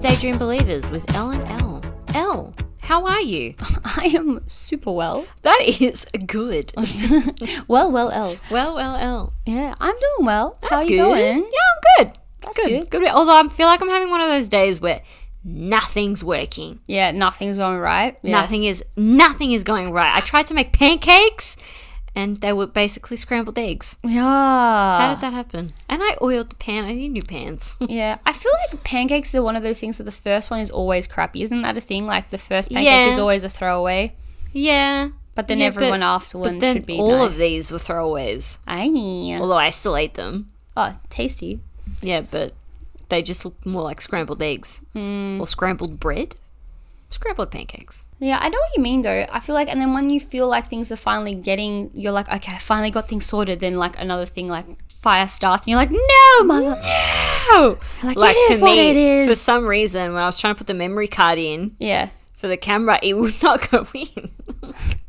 Daydream Believers with Elle and Elle. Elle, how are you? I am super well. That is good. Well, Elle. Well, Elle. Yeah, I'm doing well. How are you good. going? Yeah, I'm good. That's good. Good. Although I feel like I'm having one of those days where nothing's working. Yeah, nothing's going right. Yes. Nothing is going right. I tried to make pancakes and they were basically scrambled eggs. Yeah. How did that happen? And I oiled the pan. I need new pans. Yeah. I feel like pancakes are one of those things that the first one is always crappy. Isn't that a thing? Like the first pancake is always a throwaway. Yeah. But then everyone afterwards but then should be all nice. of these were throwaways. Aye. Although I still ate them. Oh, tasty. Yeah, but they just look more like scrambled eggs. Or scrambled bread. Scrambled pancakes. Yeah, I know what you mean though. I feel like, and then when you feel like things are finally getting, you're like, okay, I finally got things sorted. Then like another thing like fire starts and you're like, no, mother. No! Like it is what it is. For some reason, when I was trying to put the memory card in for the camera, it would not go in.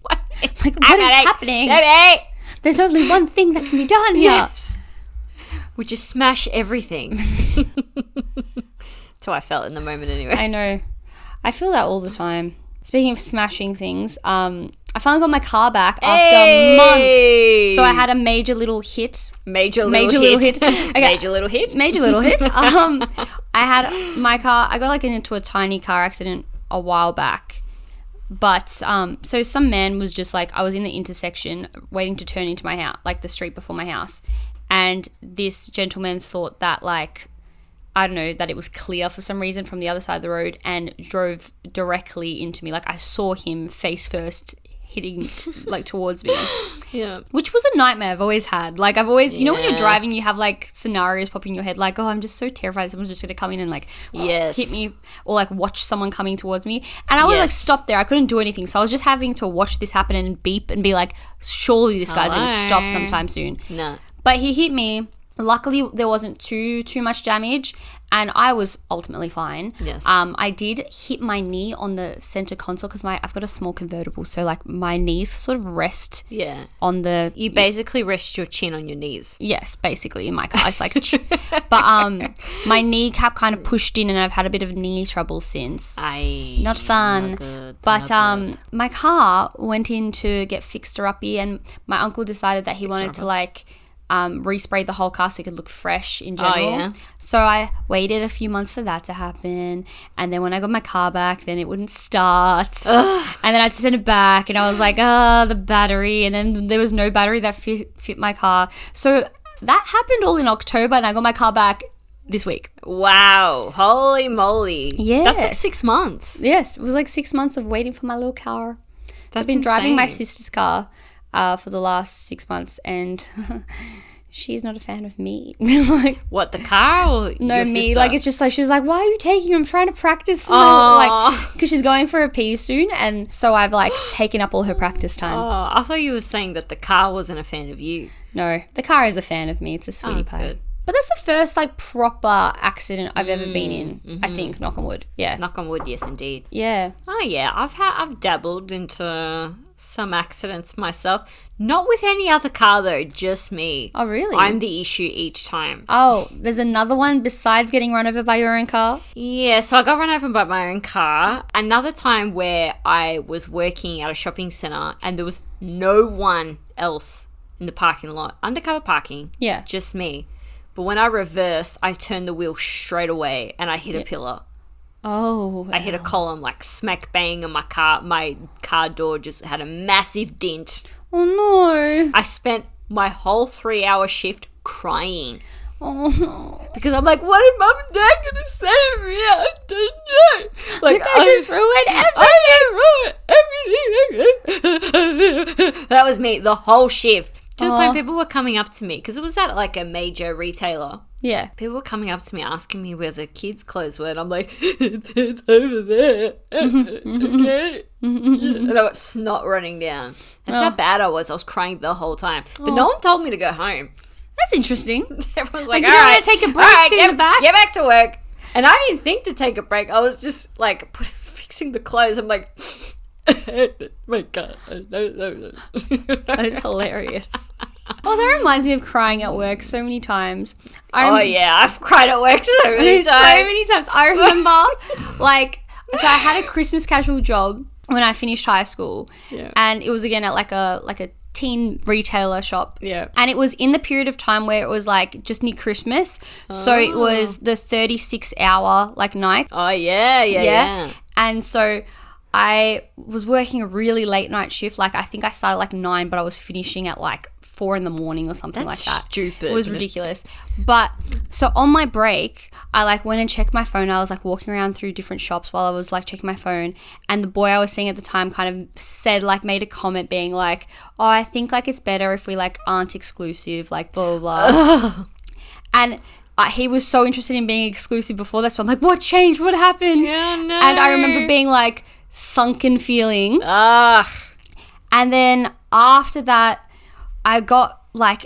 Like, what is happening? Debbie! There's only one thing that can be done here. Yes. We just smash everything. That's how I felt in the moment anyway. I know. I feel that all the time. Speaking of smashing things, I finally got my car back after months. So I had a major little hit. Major little hit. Okay. Major little hit. I had my car, I got like into a tiny car accident a while back. But so some man was just like, I was in the intersection waiting to turn into my house, like the street before my house. And this gentleman thought that like, I don't know, that it was clear for some reason from the other side of the road and drove directly into me. Like I saw him face first hitting like towards me. Yeah. Which was a nightmare I've always had. Like I've always, you know when you're driving you have like scenarios pop in your head like, oh, I'm just so terrified someone's just going to come in and like hit me or like watch someone coming towards me. And I was like stopped there. I couldn't do anything. So I was just having to watch this happen and beep and be like, surely this guy's going to stop sometime soon. No. But he hit me. Luckily, there wasn't too much damage, and I was ultimately fine. Yes. I did hit my knee on the center console because I've got a small convertible, so like my knees sort of rest. Yeah. On the. You basically rest your chin on your knees. Yes, basically in my car, it's like. But my kneecap kind of pushed in, and I've had a bit of knee trouble since. Not fun. Not good, but my car went in to get fixer-uppy, and my uncle decided that he wanted to like. Respray the whole car so it could look fresh in general. Oh, yeah. So I waited a few months for that to happen. And then when I got my car back, then it wouldn't start. Ugh. And then I had to send it back. And I was like, the battery. And then there was no battery that fit my car. So that happened all in October. And I got my car back this week. Wow. Holy moly. Yeah. That's like 6 months. Yes. It was like 6 months of waiting for my little car. So I've been driving my sister's car. For the last 6 months, and she's not a fan of me. Like, what, the car or no, your me? sister? Like, it's just like she's like, "Why are you taking him? I'm trying to practice for like because she's going for a P soon, and so I've like taken up all her practice time." Oh, I thought you were saying that the car wasn't a fan of you. No, the car is a fan of me. It's a sweetie pie. Good. But that's the first like proper accident I've ever been in. Mm-hmm. I think, knock on wood. Yeah, knock on wood. Yes, indeed. Yeah. Oh yeah, I've dabbled into some accidents myself. Not with any other car though, just me. Oh really? I'm the issue each time. Oh, there's another one besides getting run over by your own car? Yeah, so I got run over by my own car. Another time where I was working at a shopping centre and there was no one else in the parking lot. Undercover parking. Yeah. Just me. But when I reversed, I turned the wheel straight away and I hit a pillar. Oh. I hit a column like smack bang and my car door just had a massive dent. Oh no. I spent my whole 3-hour shift crying. Oh no. Because I'm like, what are Mum and Dad going to say to me? I don't know. Like, I just ruined everything. That was me, the whole shift. To the point people were coming up to me because it was at like a major retailer. Yeah. People were coming up to me asking me where the kids' clothes were and I'm like, it's over there. Okay. And I got snot running down. That's how bad I was. I was crying the whole time. But no one told me to go home. That's interesting. Everyone's like, you don't want to take a break in the back? Get back to work. And I didn't think to take a break. I was just like fixing the clothes. I'm like... my God. That is hilarious. Oh, that reminds me of crying at work so many times. I've cried at work so many times. So many times. I remember, so I had a Christmas casual job when I finished high school, and it was again at like a teen retailer shop. Yeah. And it was in the period of time where it was like just near Christmas. So it was the 36-hour night. Oh, yeah. And so I was working a really late night shift. I think I started 9, but I was finishing at 4 in the morning or something like that. Stupid. It was ridiculous. But so on my break, I went and checked my phone. I was walking around through different shops while I was checking my phone, and the boy I was seeing at the time kind of said made a comment being oh, I think it's better if we aren't exclusive, blah blah blah. And he was so interested in being exclusive before that, so I'm what changed? What happened? Yeah, no. And I remember being sunken feeling. And then after that, I got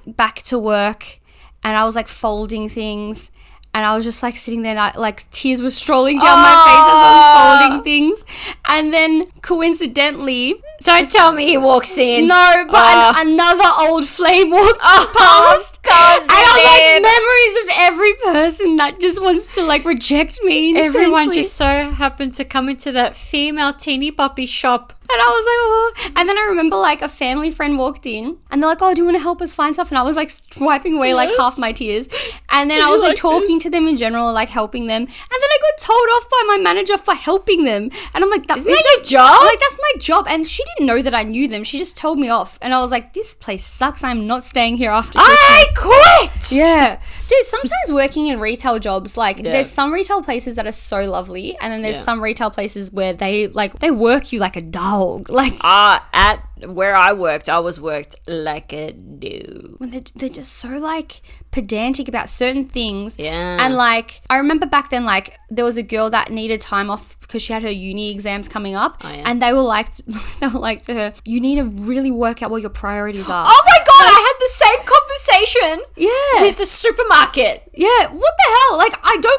back to work, and I was folding things, and I was just sitting there, and tears were strolling down my face as I was folding things. And then coincidentally, don't tell me he walks in. No, but another old flame walked past. God, and I'm memories of every person that just wants to reject me. Everyone just so happened to come into that female teeny boppy shop. And I was oh. And then I remember a family friend walked in, and they're oh, do you want to help us find stuff? And I was wiping away half my tears. And then I was talking to them in general, helping them. And then I got told off by my manager for helping them. And I'm isn't that your job? That's my job. And she didn't know that I knew them. She just told me off. And I was this place sucks. I'm not staying here after Christmas. I quit! Yeah. Dude, sometimes working in retail jobs, there's some retail places that are so lovely, and then there's some retail places where they work you like a dog. At where I was worked like a dude. When they're just so pedantic about certain things. Yeah. And I remember back then there was a girl that needed time off because she had her uni exams coming up. Oh, yeah. And they were to her, you need to really work out what your priorities are. Oh my God, I had the same conversation with the supermarket. Yeah, what the hell?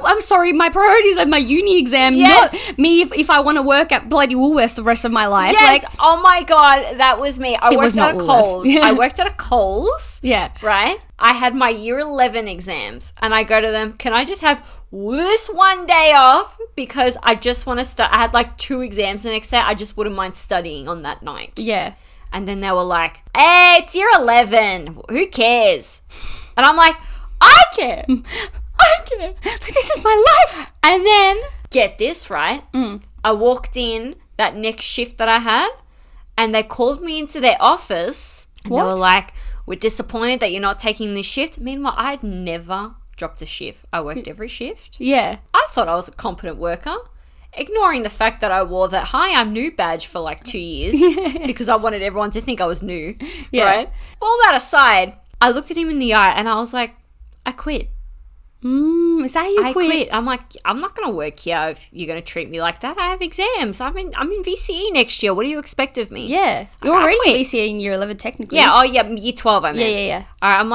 I'm sorry, my priorities are my uni exam, not me if I want to work at bloody Woolworths the rest of my life. Yes, oh my God, that was me. I worked at a Coles. Yeah. I worked at a Coles. Yeah. Right? I had my year 11 exams, and I go to them, can I just have this one day off? Because I just want to start. I had 2 exams the next day. I just wouldn't mind studying on that night. Yeah. And then they were hey, it's year 11. Who cares? And I'm I care. I care. This is my life. And then, get this, right? I walked in that next shift that I had, and they called me into their office. And they were we're disappointed that you're not taking this shift. Meanwhile, I had never dropped a shift. I worked every shift. Yeah. I thought I was a competent worker, ignoring the fact that I wore that "Hi, I'm new" badge for 2 years because I wanted everyone to think I was new. Yeah. Right? All that aside, I looked at him in the eye and I was I quit. Is that how you quit? I'm I'm not going to work here if you're going to treat me like that. I have exams. I'm in VCE next year. What do you expect of me? Yeah. You're already in VCE in year 11 technically. Yeah. Oh, yeah. Year 12, I mean. Yeah. All right. I'm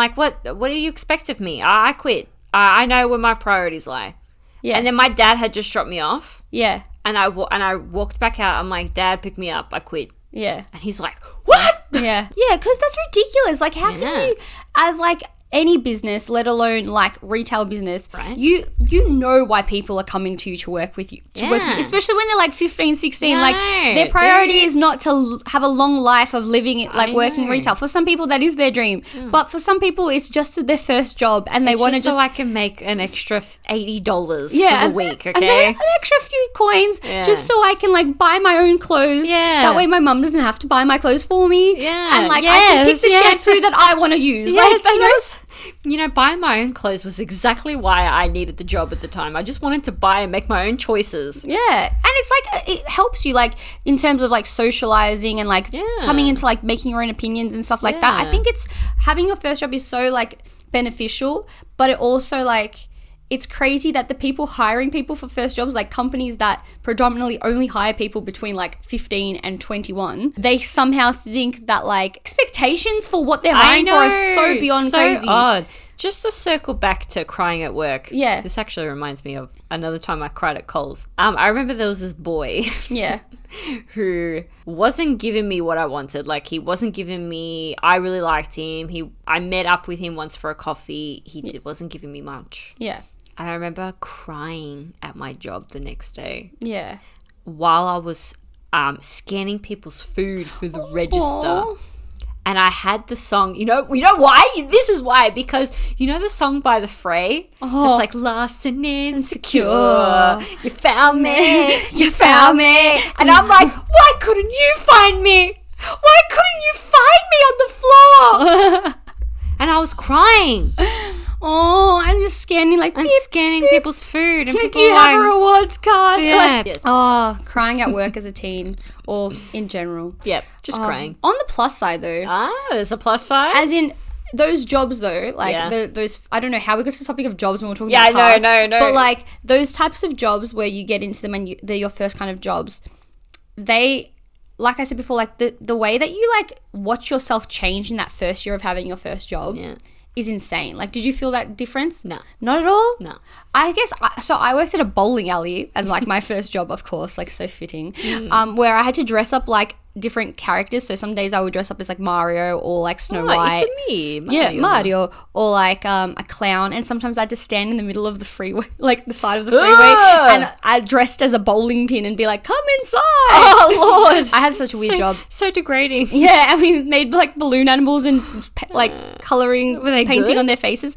what do you expect of me? I quit. I know where my priorities lie. Yeah. And then my dad had just dropped me off. Yeah. And I walked back out. I'm Dad, pick me up. I quit. Yeah. And he's what? Yeah. Yeah, because that's ridiculous. How can you, as any business, let alone retail business, right? You know why people are coming to you to work with you, especially when they're 15, 16. Their priority is not to have a long life of living it, working retail. For some people, that is their dream, but for some people, it's just their first job, and they want to so I can make an extra $80 for the week. Okay, and then an extra few coins just so I can buy my own clothes. Yeah, that way my mum doesn't have to buy my clothes for me. Yeah, and I can pick the shampoo that I want to use. Buying my own clothes was exactly why I needed the job at the time. I just wanted to buy and make my own choices. Yeah. And it's it helps you in terms of socializing and coming into making your own opinions and stuff like that. I think it's having your first job is so beneficial, but it also it's crazy that the people hiring people for first jobs, companies that predominantly only hire people between 15 and 21, they somehow think that expectations for what they're hiring for are so beyond crazy. Odd. Just to circle back to crying at work. Yeah. This actually reminds me of another time I cried at Coles. I remember there was this boy. Yeah. Who wasn't giving me what I wanted. Like, he wasn't giving me, I really liked him. I met up with him once for a coffee. He wasn't giving me much. Yeah. And I remember crying at my job the next day. Yeah. While I was scanning people's food through the register. Aww. And I had the song, you know why? This is why. Because you know the song by The Fray? Oh. It's like, lost and insecure. You found me. You found me. And I'm like, why couldn't you find me? Why couldn't you find me on the floor? And I was crying. Oh, and just scanning like and scanning people's food. And do you have a rewards card? Yeah. Like, yes. Oh, crying at work as a teen or in general. Yep, just crying. On the plus side though. There's a plus side? As in those jobs though, like those, I don't know how we got to the topic of jobs when we're talking about cars. No. But like those types of jobs where you get into them and they're your first kind of jobs, they, like I said before, like the way that you like watch yourself change in that first year of having your first job is insane. Like, did you feel that difference? No. Not at all? No. I guess, so I worked at a bowling alley as like my first job, of course, like so fitting, where I had to dress up like different characters. So some days I would dress up as like Mario or like Snow White. It's me, Mario. Yeah, Mario. Or like a clown. And sometimes I had to stand in the middle of the freeway, like the side of the freeway, and I dressed as a bowling pin and be like, come inside. Oh, Lord. I had such a weird job. So degrading. Yeah, and we made like balloon animals and like colouring, painting good? on their faces.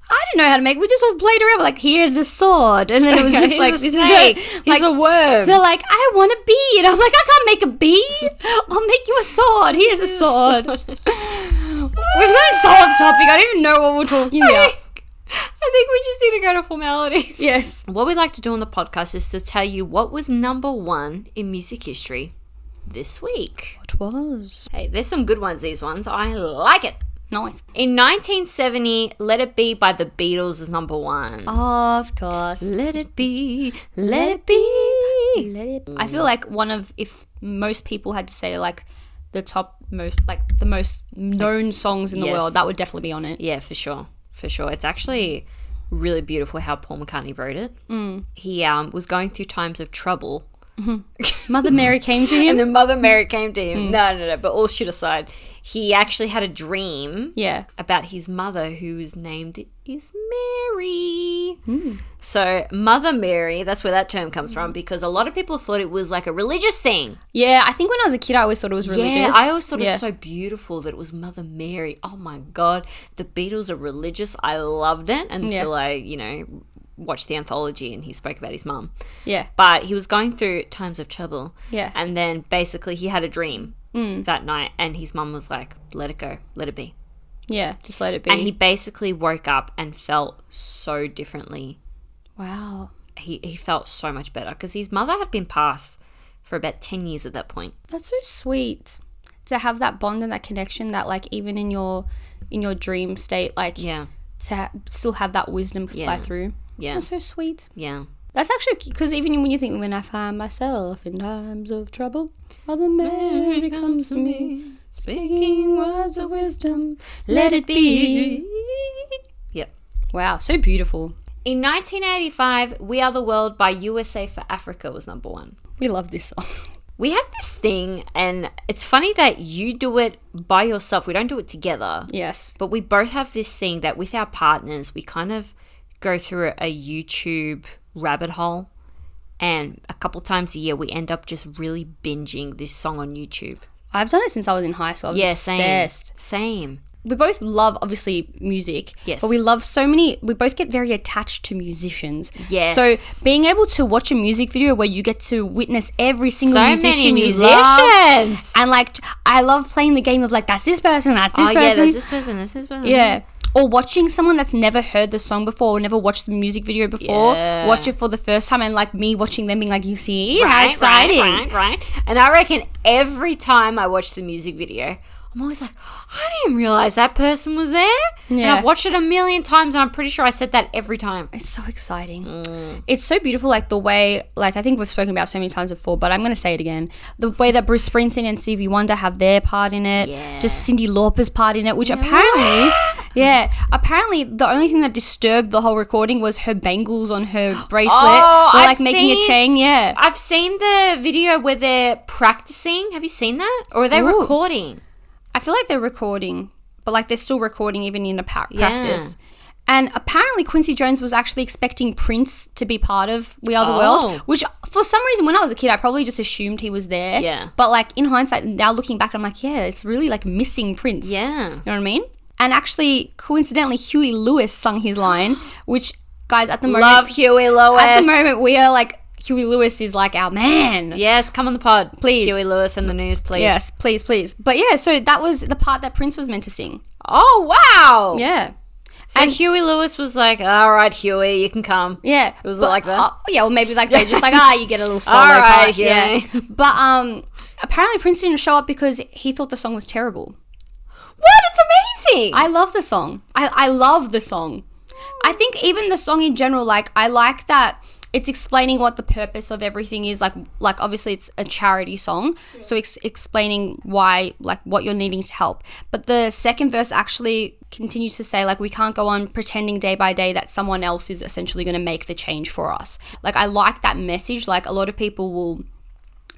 I didn't know how to make. We just all played around. We're like, here's a sword, and then it was just like, this snake. is Here's a worm. They're like, I want a bee, and I'm like, I can't make a bee. I'll make you a sword. Here's a sword. We've gone so off topic. I don't even know what we're talking about. I think we just need to go to formalities. Yes. What we'd like to do on the podcast is to tell you what was number one in music history this week. What was? Hey, there's some good ones, these ones. I like it. Nice. In 1970, Let It Be by the Beatles is number one. Oh, of course. Let it be, let it be. Let it be. I feel like if most people had to say like the top most, like the most known songs in the world, that would definitely be on it. Yeah, for sure. For sure. It's actually really beautiful how Paul McCartney wrote it. He was going through times of trouble. Mother Mary came to him. And then Mother Mary came to him. No. But all shit aside, he actually had a dream about his mother, whose name is Mary. So Mother Mary, that's where that term comes from, because a lot of people thought it was like a religious thing. Yeah, I think when I was a kid, I always thought it was religious. Yeah, I always thought it was so beautiful that it was Mother Mary. Oh my God, the Beatles are religious. I loved it until I, watched the anthology and he spoke about his mum. Yeah. But he was going through times of trouble. Yeah. And then basically he had a dream that night and his mum was like, let it go, let it be. Yeah, just let it be. And he basically woke up and felt so differently. Wow. He felt so much better because his mother had been passed for about 10 years at that point. That's so sweet to have that bond and that connection that like even in your dream state, like to still have that wisdom fly through. Yeah. That's so sweet. Yeah. That's actually, because even when you think, when I find myself in times of trouble, Mother Mary comes to me, speaking words of wisdom, let it be. Yep. Wow, so beautiful. In 1985, We Are the World by USA for Africa was number one. We love this song. We have this thing, and it's funny that you do it by yourself. We don't do it together. Yes. But we both have this thing that with our partners, we kind of go through a YouTube rabbit hole, and a couple times a year we end up just really binging this song on YouTube. I've done it since I was in high school. I was obsessed. Same. We both love, obviously, music. Yes. But we both get very attached to musicians. Yes. So being able to watch a music video where you get to witness every single so musician many you love. musicians. And like, I love playing the game of like, that's this person, that's this person. Yeah, that's this person, that's this person. Yeah. Or watching someone that's never heard the song before or never watched the music video before, watch it for the first time, and like me watching them being like, you see, how exciting. Right. And I reckon every time I watch the music video, I'm always like, I didn't realize that person was there. Yeah. And I've watched it a million times and I'm pretty sure I said that every time. It's so exciting. It's so beautiful, like the way, like I think we've spoken about so many times before, but I'm going to say it again. The way that Bruce Springsteen and Stevie Wonder have their part in it. Yeah. Just Cyndi Lauper's part in it, which apparently the only thing that disturbed the whole recording was her bangles on her bracelet. Or making a chain. Yeah. I've seen the video where they're practicing. Have you seen that? Or are they recording? I feel like they're recording, but like they're still recording even in the practice. And apparently Quincy Jones was actually expecting Prince to be part of We Are the World, which for some reason when I was a kid, I probably just assumed he was there. Yeah. But like in hindsight, now looking back, I'm like, yeah, it's really like missing Prince. Yeah. You know what I mean? And actually, coincidentally, Huey Lewis sung his line, which, guys, at the moment... Love Huey Lewis. At the moment, we are like... Huey Lewis is like our man. Yes, come on the pod. Please. Huey Lewis and the news, please. Yes, please, please. But yeah, so that was the part that Prince was meant to sing. Oh, wow. Yeah. So and Huey Lewis was like, all right, Huey, you can come. Yeah. It was like that? Yeah, well, maybe like they're just like, you get a little solo all right, part. Yeah. But apparently Prince didn't show up because he thought the song was terrible. What? It's amazing. I love the song. I love the song. I think even the song in general, like, I like that it's explaining what the purpose of everything is. Like obviously it's a charity song. Yeah. So it's explaining why, like, what you're needing to help. But the second verse actually continues to say, like, we can't go on pretending day by day that someone else is essentially going to make the change for us. Like, I like that message. Like, a lot of people will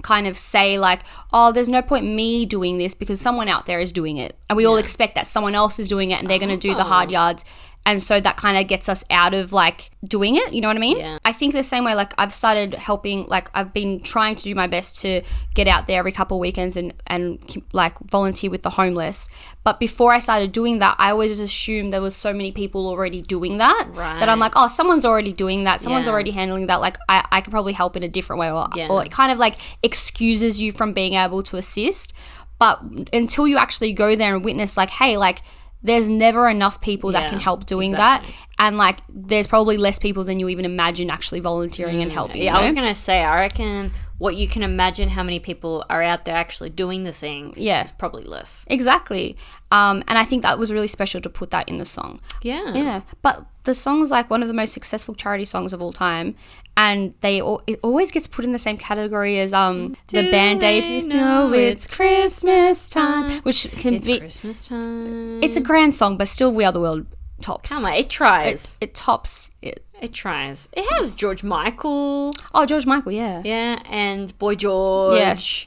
kind of say like, oh, there's no point me doing this because someone out there is doing it. And we all expect that someone else is doing it and they're going to do the hard yards. And so that kind of gets us out of like doing it. You know what I mean? Yeah. I think the same way, like I've started helping, like I've been trying to do my best to get out there every couple of weekends and like volunteer with the homeless. But before I started doing that, I always just assumed there was so many people already doing that, that I'm like, oh, someone's already doing that. Someone's already handling that. Like I could probably help in a different way or it kind of like excuses you from being able to assist. But until you actually go there and witness like, hey, like, there's never enough people that can help doing that. And, like, there's probably less people than you even imagine actually volunteering and helping. Yeah, I was going to say, I reckon what you can imagine how many people are out there actually doing the thing is probably less. Exactly. And I think that was really special to put that in the song. Yeah. Yeah. But the song is, like, one of the most successful charity songs of all time. And it always gets put in the same category as the Band-Aid. You know it's Christmas time. Which can be... Christmas time. It's a grand song, but still We Are the World tops. Come on, it tries. It tops it. It tries. It has George Michael. Oh, George Michael, yeah. Yeah, and Boy George. Yes.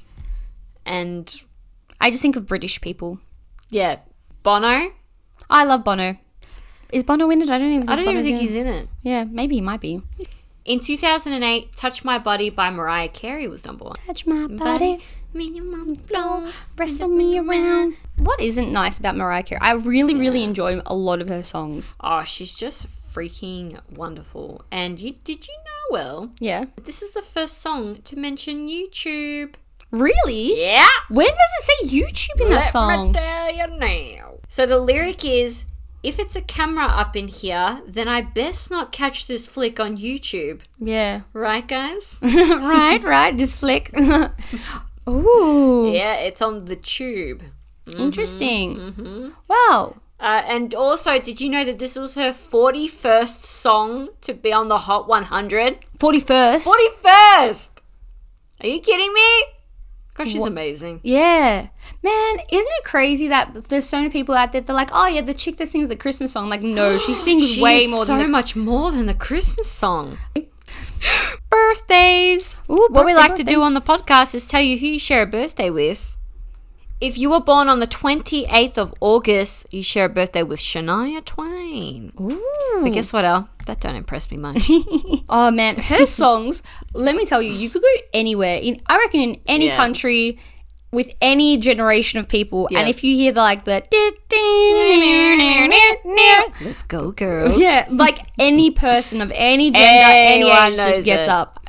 And... I just think of British people. Yeah. Bono. I love Bono. Is Bono in it? I don't even think he's in it. Yeah, maybe he might be. In 2008, Touch My Body by Mariah Carey was number one. Touch my body, minimum flow, wrestle me around. What isn't nice about Mariah Carey? I really enjoy a lot of her songs. Oh, she's just freaking wonderful. And did you know, Will? Yeah. This is the first song to mention YouTube. Really? Yeah. When does it say YouTube in that song? Let me tell you now. So the lyric is, if it's a camera up in here, then I best not catch this flick on YouTube. Yeah. Right, guys? right. This flick. Ooh. Yeah, it's on the tube. Interesting. Mm-hmm. Wow. And also, did you know that this was her 41st song to be on the Hot 100? 41st? 41st! Are you kidding me? Gosh, she's amazing. Yeah. Man, isn't it crazy that there's so many people out there that are like, oh, yeah, the chick that sings the Christmas song. I'm like, no, she sings way more so much more than the Christmas song. Birthdays. Ooh, what we like to do on the podcast is tell you who you share a birthday with. If you were born on the 28th of August, you share a birthday with Shania Twain. Ooh. But guess what, Elle? That don't impress me much. Oh, man. Her songs, let me tell you, you could go anywhere. I reckon in any country with any generation of people. Yep. And if you hear the let's go, girls. Yeah, like any person of any gender, any age just gets up.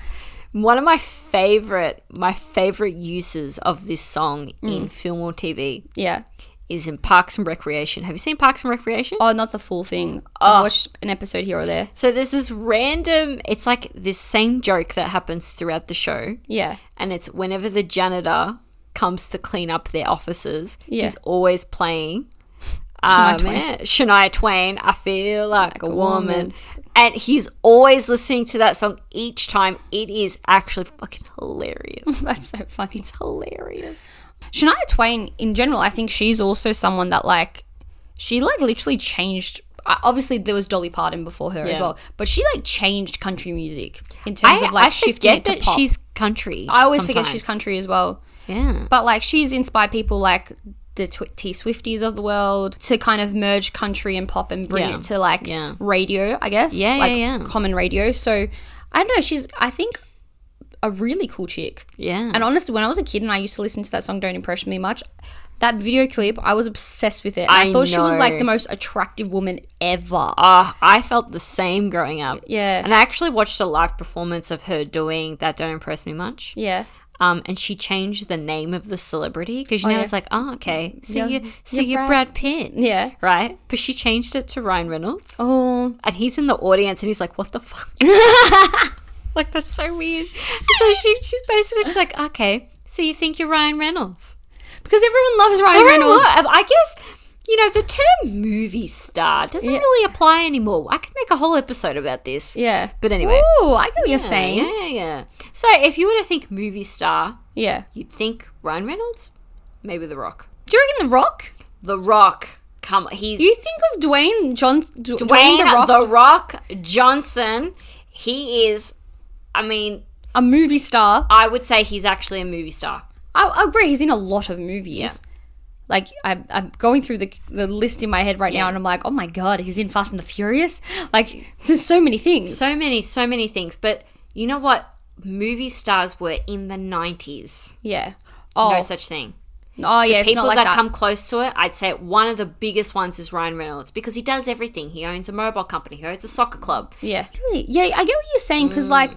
One of my favorite uses of this song in film or TV is in Parks and Recreation. Have you seen Parks and Recreation? Oh, not the full thing. I've watched an episode here or there. So there's this random, it's like this same joke that happens throughout the show. Yeah. And it's whenever the janitor comes to clean up their offices, he's always playing Shania Twain, I Feel Like a Woman. And he's always listening to that song each time. It is actually fucking hilarious. That's so funny. It's hilarious. Shania Twain, in general, I think she's also someone that, like, she, like, literally changed. Obviously, there was Dolly Parton before her as well. But she, like, changed country music in terms of, like, shifting it to pop. She's country. I always forget she's country as well. Yeah. But, like, she's inspired people like the T-Swifties of the world to kind of merge country and pop and bring it to, like, radio, I guess. Common radio. So, I don't know. She's, I think, a really cool chick. Yeah. And honestly, when I was a kid and I used to listen to that song, Don't Impress Me Much, that video clip, I was obsessed with it. And I thought she was, like, the most attractive woman ever. I felt the same growing up. Yeah. And I actually watched a live performance of her doing that Don't Impress Me Much. Yeah. And she changed the name of the celebrity because it's like, okay, so you're Brad Pitt, right? But she changed it to Ryan Reynolds. Oh, and he's in the audience and he's like, what the fuck? Like, that's so weird. So she's basically just like, okay, so you think you're Ryan Reynolds because everyone loves Ryan Reynolds. I guess. You know, the term movie star doesn't really apply anymore. I could make a whole episode about this. Yeah. But anyway. Ooh, I get what you're saying. Yeah. So if you were to think movie star, you'd think Ryan Reynolds, maybe The Rock. Do you reckon The Rock? The Rock. You think of Dwayne The Rock Johnson. He is, I mean, a movie star. I would say he's actually a movie star. I agree. He's in a lot of movies. Yeah. Like, I'm going through the list in my head right now and I'm like, oh my God, he's in Fast and the Furious? Like, there's so many things. So many things. But you know what? Movie stars were in the 90s. Yeah. No such thing. Oh, yeah, People that come close to it, I'd say one of the biggest ones is Ryan Reynolds because he does everything. He owns a mobile company. He owns a soccer club. Yeah. Yeah, I get what you're saying because, like...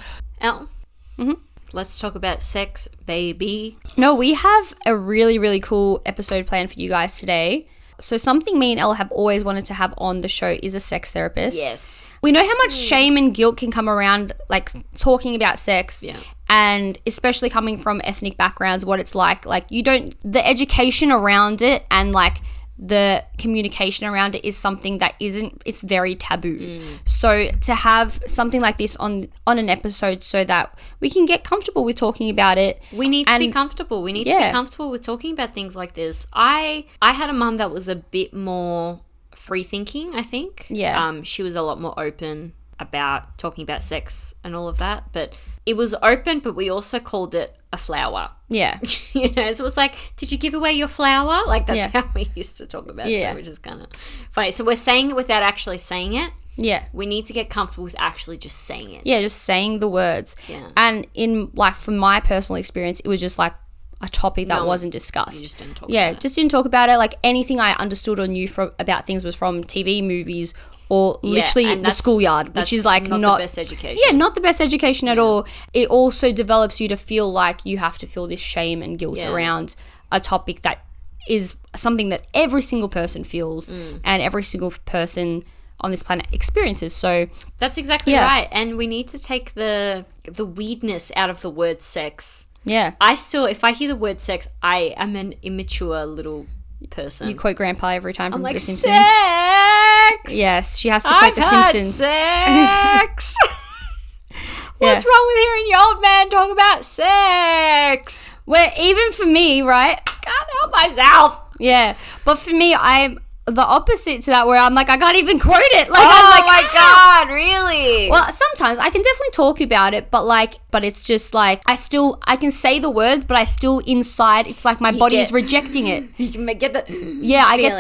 Let's talk about sex, baby. No, we have a really, really cool episode planned for you guys today. So something me and Elle have always wanted to have on the show is a sex therapist. Yes. We know how much shame and guilt can come around, like, talking about sex. Yeah. And especially coming from ethnic backgrounds, what it's like the education around it and, like, the communication around it is something that it's very taboo. So to have something like this on an episode so that we can get comfortable with talking about it. We need to be comfortable. We need to be comfortable with talking about things like this. I had a mum that was a bit more free thinking, I think. Yeah. She was a lot more open about talking about sex and all of that, but it was open, but we also called it a flower. Yeah. You know, so it was like, did you give away your flower? Like, that's how we used to talk about it, which is kind of funny. So we're saying it without actually saying it. Yeah. We need to get comfortable with actually just saying it. Yeah, just saying the words. Yeah. And from my personal experience, it was just like a topic that wasn't discussed. You just didn't talk about it. Just didn't talk about it. Like, anything I understood or knew about things was from TV, movies, or literally the schoolyard, which is like not the best education. Yeah, not the best education at all. It also develops you to feel like you have to feel this shame and guilt around a topic that is something that every single person feels and every single person on this planet experiences. So that's exactly right. And we need to take the weirdness out of the word sex. Yeah. If I hear the word sex, I am an immature little person. You quote Grandpa every time from The Simpsons. Sex! Yes, she has to quote The Simpsons. Sex! What's wrong with hearing your old man talk about sex? Well, even for me, right? Can't help myself. Yeah, but for me, I'm the opposite to that, where I'm like, I can't even quote it. Like, I'm like, my God, really? Well, sometimes I can definitely talk about it, but it's just like, I can say the words, but I still inside, it's like my body is rejecting it. You can get the I get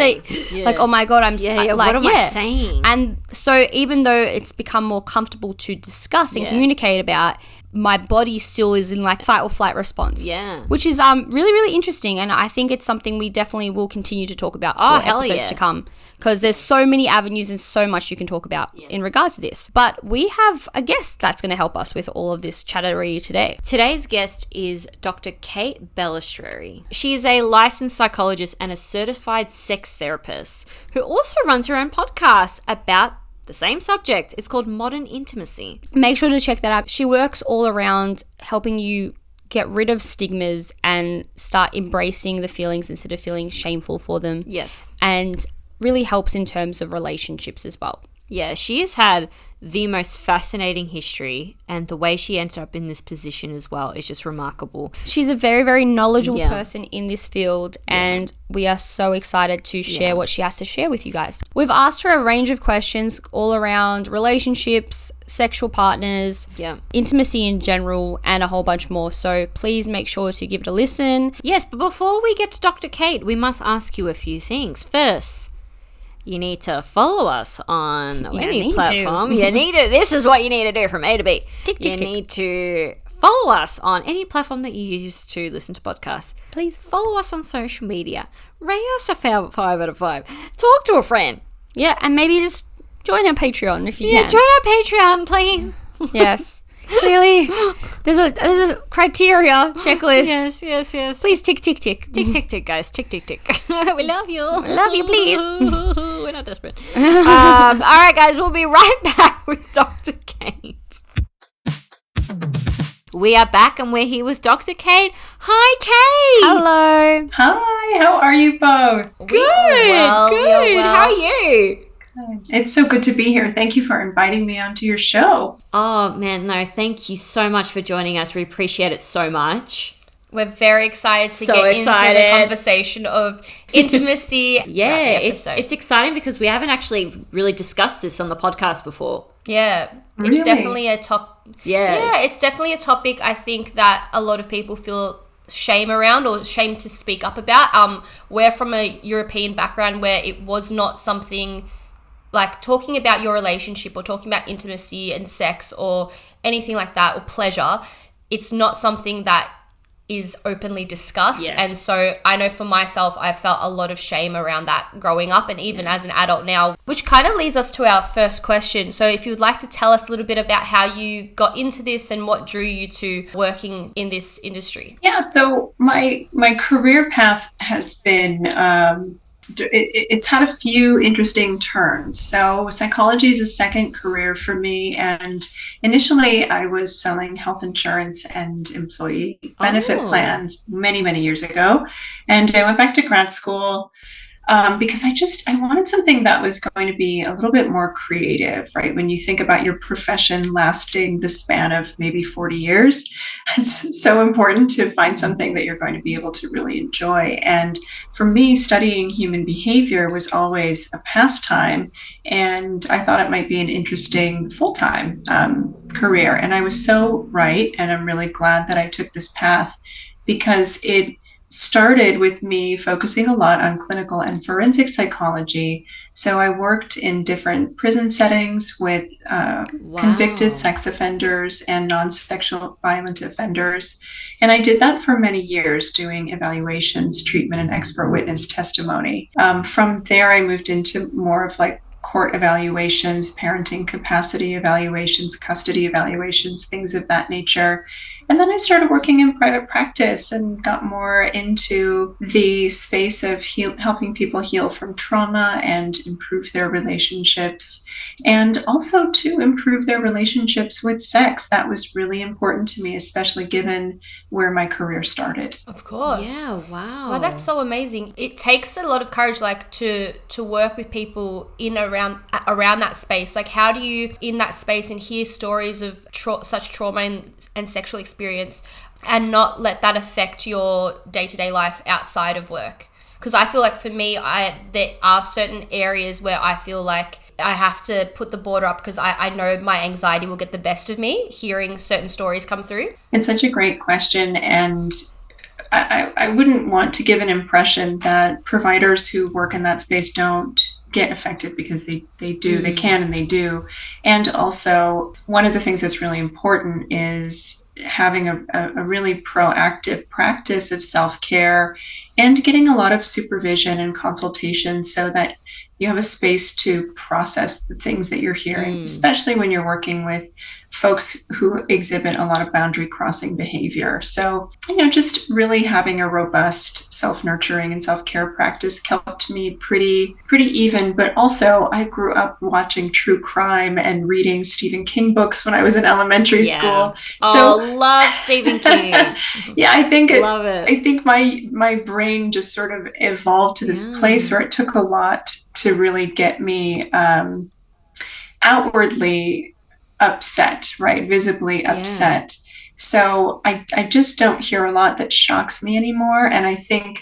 the, like, oh my God, I'm like, what am I saying? And so even though it's become more comfortable to discuss and communicate about, my body still is in like fight or flight response. Yeah. Which is really, really interesting. And I think it's something we definitely will continue to talk about for episodes to come. Because there's so many avenues and so much you can talk about in regards to this. But we have a guest that's going to help us with all of this chattery today. Today's guest is Dr. Kate Balestrieri. She is a licensed psychologist and a certified sex therapist who also runs her own podcast about the same subject. It's called Modern Intimacy. Make sure to check that out. She works all around helping you get rid of stigmas and start embracing the feelings instead of feeling shameful for them. Yes. And really helps in terms of relationships as well. Yeah, she has had the most fascinating history, and the way she ended up in this position as well is just remarkable. She's a very, very knowledgeable person in this field, and we are so excited to share what she has to share with you guys. We've asked her a range of questions all around relationships, sexual partners, intimacy in general, and a whole bunch more. So please make sure to give it a listen. Yes, but before we get to Dr. Kate, we must ask you a few things. First, you need to follow us on any platform. You need to. This is what you need to do from A to B. You need to follow us on any platform that you use to listen to podcasts. Please follow us on social media. Rate us a 5 out of 5. Talk to a friend. Yeah, and maybe just join our Patreon if you can. Yeah, join our Patreon, please. Yes. Clearly, there's a criteria checklist. Yes. Please tick, tick, tick. Tick, tick, tick, guys. Tick, tick, tick. We love you. Love you, please. We're not desperate. All right, guys. We'll be right back with Dr. Kate. We are back, and we're here with Dr. Kate. Hi, Kate. Hello. Hi. How are you both? Good. Good. How are you? It's so good to be here. Thank you for inviting me onto your show. Oh, man, no, thank you so much for joining us. We appreciate it so much. We're very excited to get into the conversation of intimacy. It's exciting because we haven't actually really discussed this on the podcast before. Yeah, really? It's definitely a it's definitely a topic I think that a lot of people feel shame around or shame to speak up about. We're from a European background where it was not something like talking about your relationship or talking about intimacy and sex or anything like that or pleasure. It's not something that is openly discussed. Yes. And so I know for myself, I felt a lot of shame around that growing up and even as an adult now, which kind of leads us to our first question. So if you would like to tell us a little bit about how you got into this and what drew you to working in this industry. Yeah, so my career path has been it's had a few interesting turns. So psychology is a second career for me. And initially I was selling health insurance and employee benefit plans many, many years ago. And I went back to grad school because I wanted something that was going to be a little bit more creative, right? When you think about your profession lasting the span of maybe 40 years, it's so important to find something that you're going to be able to really enjoy. And for me, studying human behavior was always a pastime, and I thought it might be an interesting full-time career. And I was so right, and I'm really glad that I took this path because it started with me focusing a lot on clinical and forensic psychology. So I worked in different prison settings with convicted sex offenders and non-sexual violent offenders. And I did that for many years, doing evaluations, treatment, and expert witness testimony. From there, I moved into more of like court evaluations, parenting capacity evaluations, custody evaluations, things of that nature. And then I started working in private practice and got more into the space of helping people heal from trauma and improve their relationships, and also to improve their relationships with sex. That was really important to me, especially given where my career started. Of course. Yeah, wow. Well, that's so amazing. It takes a lot of courage, like to work with people in around that space. Like, how do you in that space and hear stories of such trauma and sexual experience and not let that affect your day-to-day life outside of work? Because I feel like for me, there are certain areas where I feel like I have to put the border up because I know my anxiety will get the best of me hearing certain stories come through. It's such a great question, and I wouldn't want to give an impression that providers who work in that space don't get affected, because they do, they can and they do. And also, one of the things that's really important is having a really proactive practice of self-care and getting a lot of supervision and consultation so that you have a space to process the things that you're hearing, especially when you're working with folks who exhibit a lot of boundary crossing behavior. So, just really having a robust self-nurturing and self-care practice kept me pretty even. But also, I grew up watching true crime and reading Stephen King books when I was in elementary school. Love Stephen King. I think love it. I think my brain just sort of evolved to this place where it took a lot to really get me outwardly upset, right? Visibly upset. So I just don't hear a lot that shocks me anymore. And I think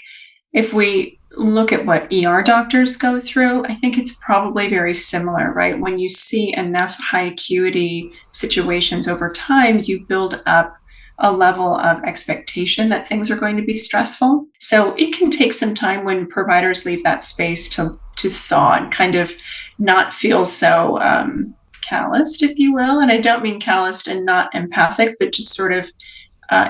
if we look at what ER doctors go through, I think it's probably very similar, right? When you see enough high acuity situations over time, you build up a level of expectation that things are going to be stressful. So it can take some time when providers leave that space to thaw and kind of not feel so calloused, if you will. And I don't mean calloused and not empathic, but just sort of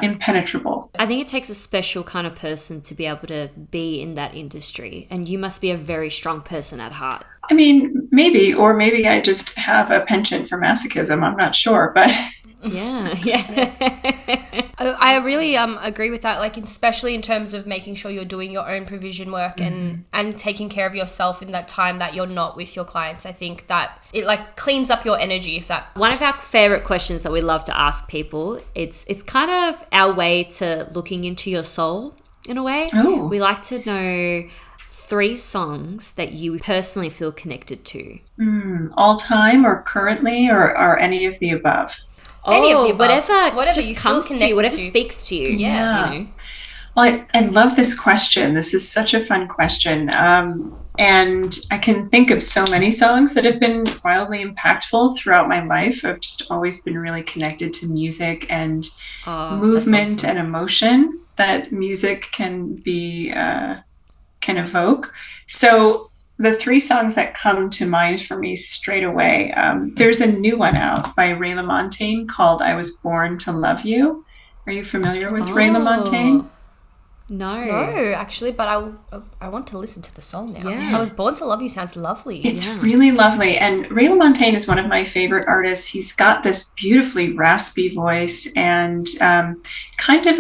impenetrable. I think it takes a special kind of person to be able to be in that industry. And you must be a very strong person at heart. I mean, maybe I just have a penchant for masochism. I'm not sure, but... Yeah. I really agree with that, like especially in terms of making sure you're doing your own provision work and taking care of yourself in that time that you're not with your clients. I think that it like cleans up your energy. If that one of our favorite questions that we love to ask people, it's kind of our way to looking into your soul in a way. Oh. We like to know 3 songs that you personally feel connected to. All time or currently or any of the above? Any of the above. Whatever just comes to you, whatever speaks to you. Yeah. Well, I love this question. This is such a fun question. And I can think of so many songs that have been wildly impactful throughout my life. I've just always been really connected to music and movement and emotion that music can evoke. So the 3 songs that come to mind for me straight away, there's a new one out by Ray LaMontagne called I Was Born to Love You. Are you familiar with Ray LaMontagne? No, actually, but I want to listen to the song now. Yeah. I Was Born to Love You sounds lovely. It's really lovely. And Ray LaMontagne is one of my favorite artists. He's got this beautifully raspy voice and kind of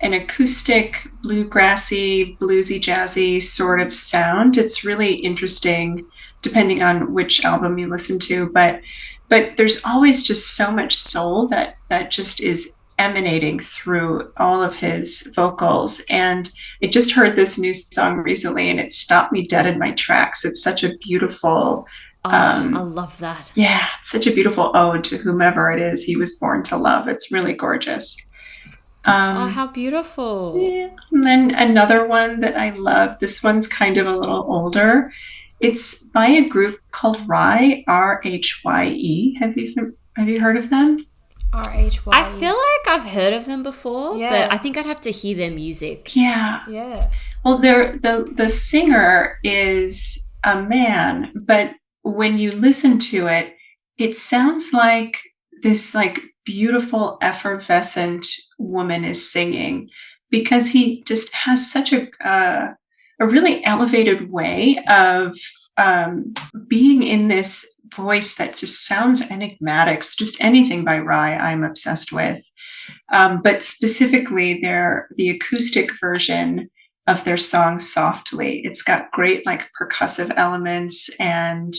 an acoustic, bluegrassy, bluesy, jazzy sort of sound. It's really interesting depending on which album you listen to, but there's always just so much soul that just is emanating through all of his vocals. And I just heard this new song recently and it stopped me dead in my tracks. It's such a beautiful I love that. Yeah, it's such a beautiful ode to whomever it is he was born to love. It's really gorgeous. How beautiful. Yeah. And then another one that I love, this one's kind of a little older. It's by a group called Rhye, R-H-Y-E. Have you heard of them? R-H-Y-E. I feel like I've heard of them before, but I think I'd have to hear their music. Yeah. Well, the singer is a man, but when you listen to it, it sounds like this like beautiful effervescent woman is singing, because he just has such a really elevated way of being in this voice that just sounds enigmatic. Just anything by Rhye I'm obsessed with, but specifically the acoustic version of their song Softly. It's got great like percussive elements and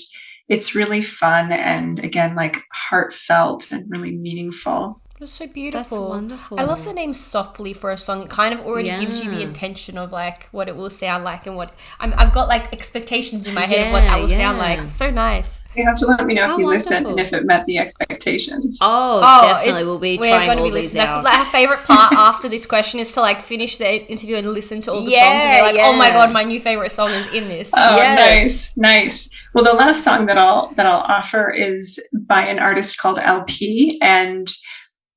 it's really fun and again like heartfelt and really meaningful. That's so beautiful. That's wonderful. I love the name Softly for a song. It kind of already gives you the intention of like what it will sound like and what I've got like expectations in my head of what that will sound like. It's so nice. You have to let me know if you listen and if it met the expectations. Definitely. We'll be trying all these out. That's like our favorite part after this question is to like finish the interview and listen to all the songs and be like, oh my God, my new favorite song is in this. Nice. Well, the last song that I'll offer is by an artist called LP, and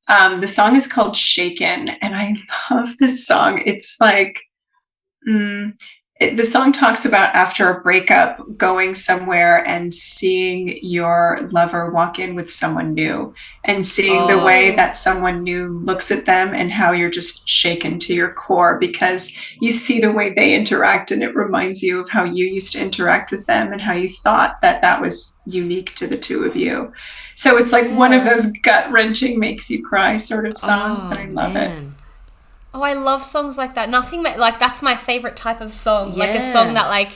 the song is called Shaken, and I love this song. It's like The song talks about after a breakup, going somewhere and seeing your lover walk in with someone new and seeing the way that someone new looks at them and how you're just shaken to your core because you see the way they interact and it reminds you of how you used to interact with them and how you thought that that was unique to the two of you. So it's like one of those gut-wrenching, makes you cry sort of songs, but I love it. Oh, I love songs like that. Nothing like that's my favorite type of song. Yeah. Like a song that like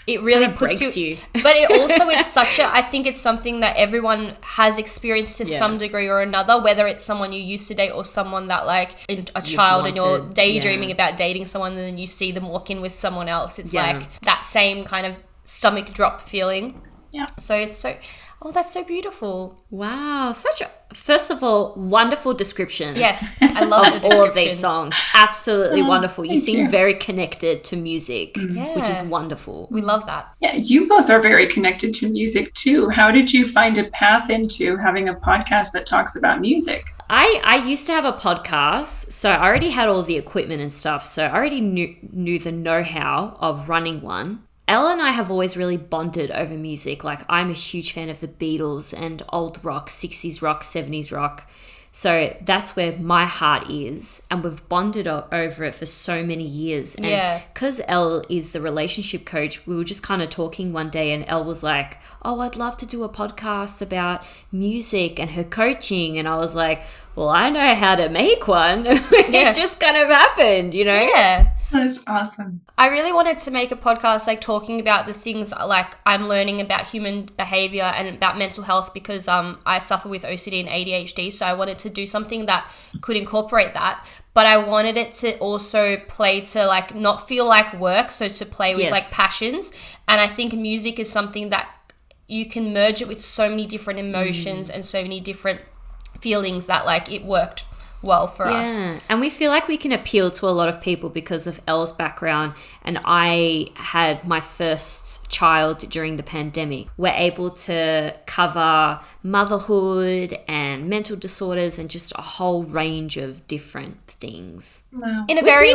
it really kind of puts you. But it also it's such a. I think it's something that everyone has experienced to some degree or another. Whether it's someone you used to date or someone that like a child and you're daydreaming about dating someone and then you see them walk in with someone else. It's like that same kind of stomach drop feeling. Yeah. So it's so. Oh, that's so beautiful. Wow. First of all, wonderful descriptions. Yes, I love the descriptions. All of these songs. Absolutely wonderful. You seem very connected to music, which is wonderful. We love that. Yeah, you both are very connected to music too. How did you find a path into having a podcast that talks about music? I used to have a podcast, so I already had all the equipment and stuff, so I already knew the know-how of running one. Elle and I have always really bonded over music. Like, I'm a huge fan of the Beatles and old rock, 60s rock, 70s rock. So that's where my heart is. And we've bonded over it for so many years. And because Elle is the relationship coach, we were just kind of talking one day and Elle was like, oh, I'd love to do a podcast about music and her coaching. And I was like, well, I know how to make one. It just kind of happened, you know? Yeah. That's awesome. I really wanted to make a podcast like talking about the things like I'm learning about human behavior and about mental health because I suffer with OCD and ADHD. So I wanted to do something that could incorporate that. But I wanted it to also play to like not feel like work. So to play with like passions. And I think music is something that you can merge it with so many different emotions and so many different feelings that like it worked well for us. And we feel like we can appeal to a lot of people because of Elle's background, and I had my first child during the pandemic. We're able to cover motherhood and mental disorders and just a whole range of different things. Wow. In a very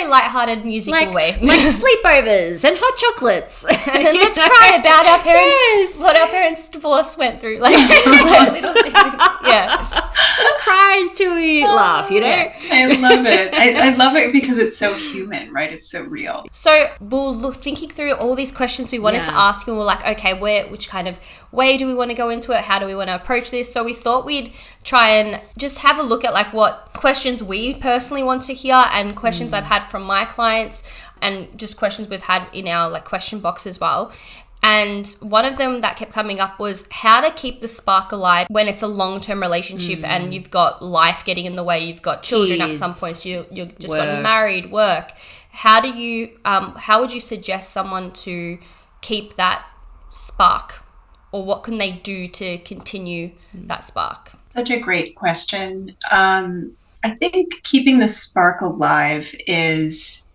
lighthearted musical way. Like sleepovers and hot chocolates. And then let's cry about our parents, what our parents' divorce went through. Like little things. Let's cry until we laugh, you know? I love it. I love it because it's so human, right? It's so real. So we're thinking through all these questions we wanted to ask you, and we're like, okay, which kind of way do we want to go into it? How do we want to approach this? So we thought we'd try and just have a look at like what questions we personally want to hear and questions I've had from my clients and just questions we've had in our like question box as well. And one of them that kept coming up was how to keep the spark alive when it's a long-term relationship and you've got life getting in the way, you've got children at some point, so you're just gotten married, work. How would you suggest someone to keep that spark, or what can they do to continue that spark? Such a great question. I think keeping the spark alive is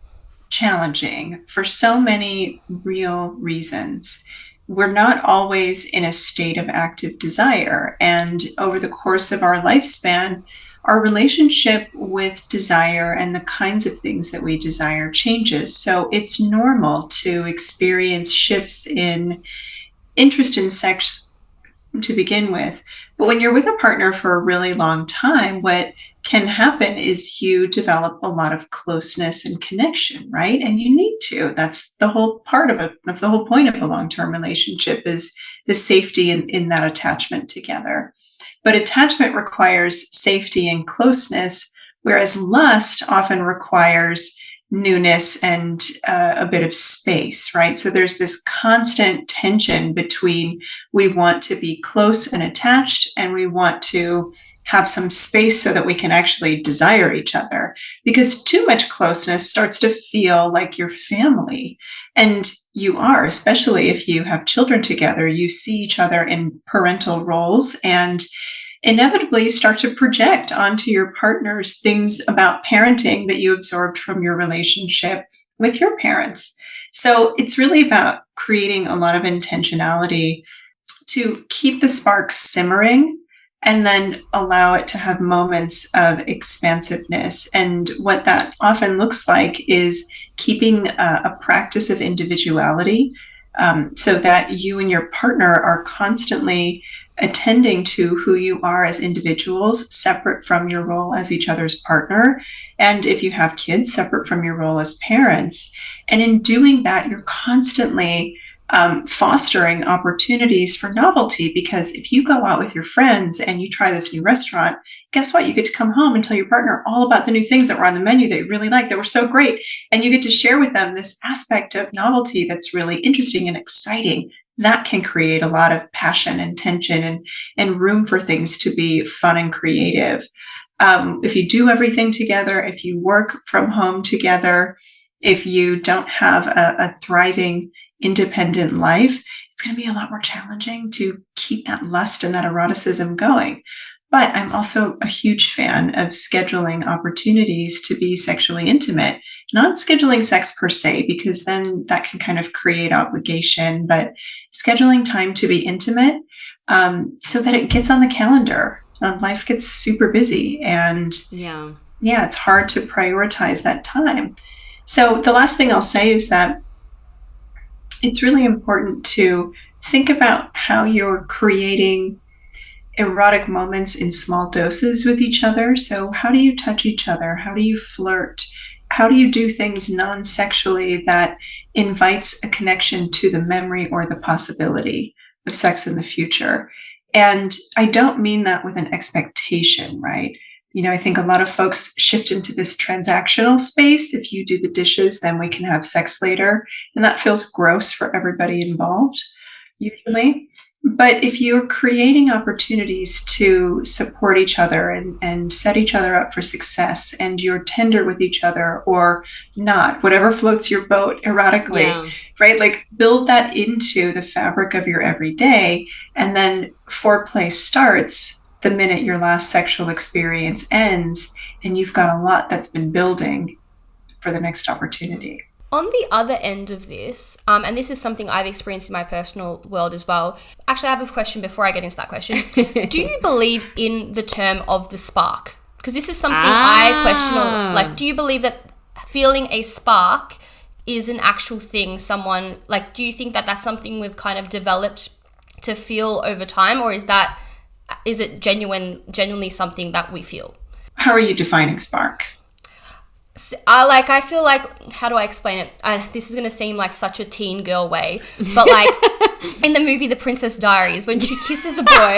challenging for so many real reasons. We're not always in a state of active desire. And over the course of our lifespan, our relationship with desire and the kinds of things that we desire changes. So it's normal to experience shifts in interest in sex to begin with. But when you're with a partner for a really long time, what can happen is you develop a lot of closeness and connection, right? And you need to. That's the whole part of it. That's the whole point of a long-term relationship, is the safety in that attachment together. But attachment requires safety and closeness, whereas lust often requires newness and a bit of space, right? So there's this constant tension between we want to be close and attached, and we want to have some space so that we can actually desire each other, because too much closeness starts to feel like your family. And you are, especially if you have children together, you see each other in parental roles, and inevitably you start to project onto your partners things about parenting that you absorbed from your relationship with your parents. So it's really about creating a lot of intentionality to keep the spark simmering and then allow it to have moments of expansiveness. And what that often looks like is keeping a practice of individuality, so that you and your partner are constantly attending to who you are as individuals, separate from your role as each other's partner. And if you have kids, separate from your role as parents. And in doing that, you're constantly fostering opportunities for novelty, because if you go out with your friends and you try this new restaurant, guess what? You get to come home and tell your partner all about the new things that were on the menu that you really liked, that were so great. And you get to share with them this aspect of novelty that's really interesting and exciting. That can create a lot of passion and tension and room for things to be fun and creative. If you do everything together, if you work from home together, if you don't have a thriving independent life, it's going to be a lot more challenging to keep that lust and that eroticism going. But I'm also a huge fan of scheduling opportunities to be sexually intimate, not scheduling sex per se, because then that can kind of create obligation, but scheduling time to be intimate, so that it gets on the calendar. Life gets super busy, and yeah, it's hard to prioritize that time. So the last thing I'll say is that it's really important to think about how you're creating erotic moments in small doses with each other. So how do you touch each other? How do you flirt? How do you do things non-sexually that invites a connection to the memory or the possibility of sex in the future? And I don't mean that with an expectation, right? I think a lot of folks shift into this transactional space. If you do the dishes, then we can have sex later. And that feels gross for everybody involved, usually. But if you're creating opportunities to support each other and set each other up for success, and you're tender with each other or not, whatever floats your boat erotically, right? Like build that into the fabric of your everyday, and then foreplay starts the minute your last sexual experience ends, and you've got a lot that's been building for the next opportunity. On the other end of this, and this is something I've experienced in my personal world as well. Actually, I have a question before I get into that question. Do you believe in the term of the spark? Because this is something I question. Like, do you believe that feeling a spark is an actual thing? Someone, like, do you think that that's something we've kind of developed to feel over time, or is it genuinely something that we feel? How are you defining spark? I feel like, how do I explain it? This is going to seem like such a teen girl way, but like in the movie The Princess Diaries, when she kisses a boy,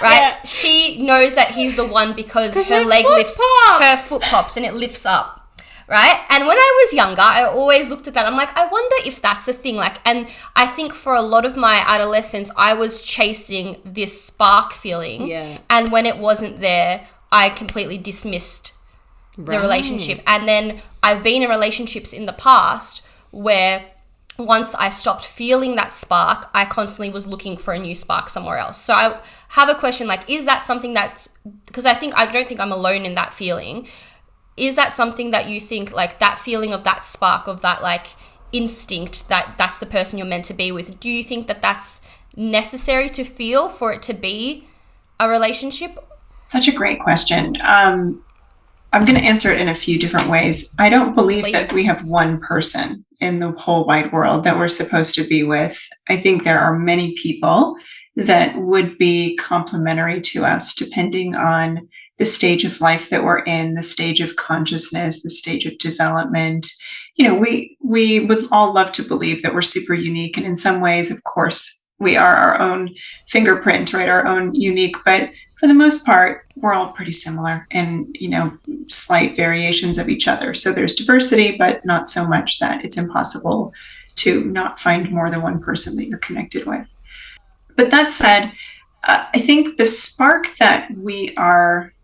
right? Yeah. She knows that he's the one because her leg lifts, her foot pops and it lifts up, right? And when I was younger, I always looked at that. I'm like, I wonder if that's a thing. Like, and I think for a lot of my adolescence, I was chasing this spark feeling. Yeah. And when it wasn't there, I completely dismissed the relationship. And then I've been in relationships in the past where once I stopped feeling that spark, I constantly was looking for a new spark somewhere else. So I have a question, like, is that something that's, because I don't think I'm alone in that feeling. Is that something that you think, like, that feeling of that spark, of that, like, instinct that that's the person you're meant to be with, do you think that that's necessary to feel for it to be a relationship? Such a great question. I'm going to answer it in a few different ways. I don't believe that we have one person in the whole wide world that we're supposed to be with. I think there are many people that would be complementary to us depending on the stage of life that we're in, the stage of consciousness, the stage of development. We would all love to believe that we're super unique. And in some ways, of course, we are our own fingerprint, right? Our own unique, but for the most part, we're all pretty similar and, slight variations of each other. So there's diversity, but not so much that it's impossible to not find more than one person that you're connected with. But that said, I think the spark that we are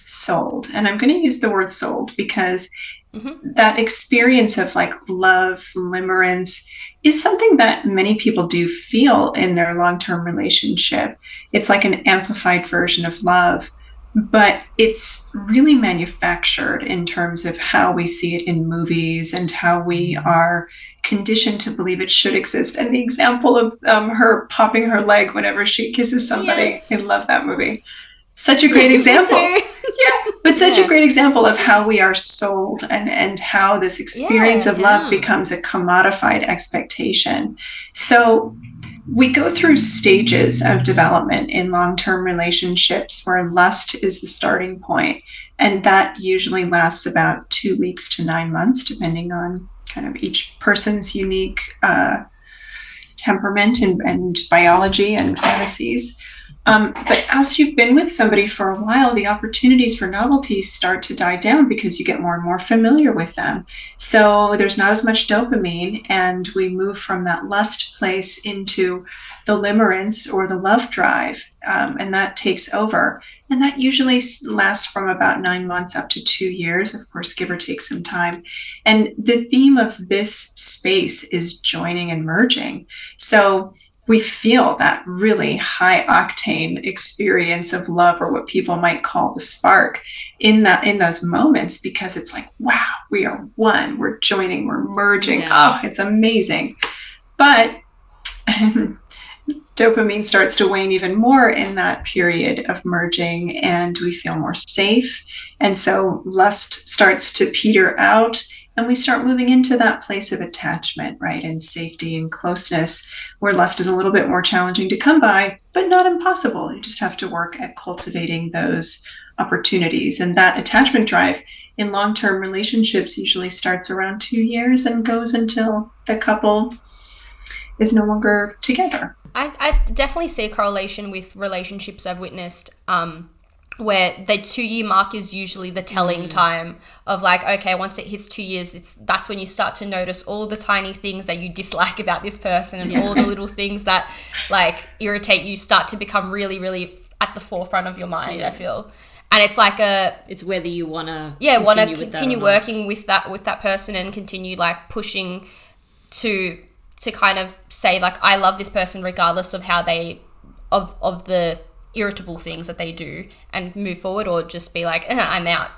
sold, and I'm going to use the word sold because that experience of like love, limerence, is something that many people do feel in their long-term relationship. It's like an amplified version of love. but it's really manufactured in terms of how we see it in movies and how we are conditioned to believe it should exist. And the example of her popping her leg whenever she kisses somebody, yes. I love that movie. Such a great example. Yeah, but such a great example of how we are sold and how this experience of love becomes a commodified expectation. So we go through stages of development in long-term relationships where lust is the starting point, and that usually lasts about 2 weeks to 9 months, depending on kind of each person's unique temperament and biology and fantasies. But as you've been with somebody for a while, the opportunities for novelty start to die down because you get more and more familiar with them. So there's not as much dopamine, and we move from that lust place into the limerence or the love drive, and that takes over. And that usually lasts from about 9 months up to 2 years, of course, give or take some time. And the theme of this space is joining and merging. So we feel that really high octane experience of love, or what people might call the spark, in those moments, because it's like, wow, we are one, we're joining, we're merging. Oh, it's amazing. But dopamine starts to wane even more in that period of merging, and we feel more safe. And so lust starts to peter out, and we start moving into that place of attachment, right? And safety and closeness, where lust is a little bit more challenging to come by, but not impossible. You just have to work at cultivating those opportunities. And that attachment drive in long-term relationships usually starts around 2 years and goes until the couple is no longer together. I definitely see a correlation with relationships I've witnessed, where the 2 year mark is usually the telling time of like, okay, once it hits 2 years, that's when you start to notice all the tiny things that you dislike about this person, and all the little things that like irritate you start to become really, really at the forefront of your mind, I feel. And it's like it's whether you want to continue working with that person and continue like pushing to kind of say like, I love this person regardless of how they of the irritable things that they do, and move forward, or just be like, I'm out.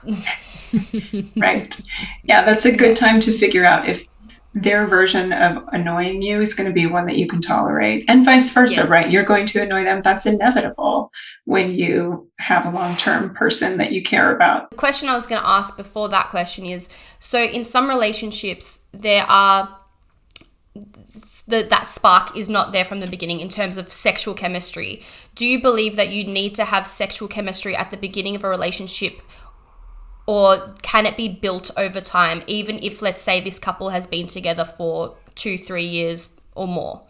Right. Yeah, that's a good time to figure out if their version of annoying you is going to be one that you can tolerate, and vice versa, right? You're going to annoy them. That's inevitable when you have a long-term person that you care about. The question I was going to ask before that question is, so in some relationships, there are that spark is not there from the beginning in terms of sexual chemistry. Do you believe that you need to have sexual chemistry at the beginning of a relationship, or can it be built over time, even if, let's say, this couple has been together for 2-3 years or more?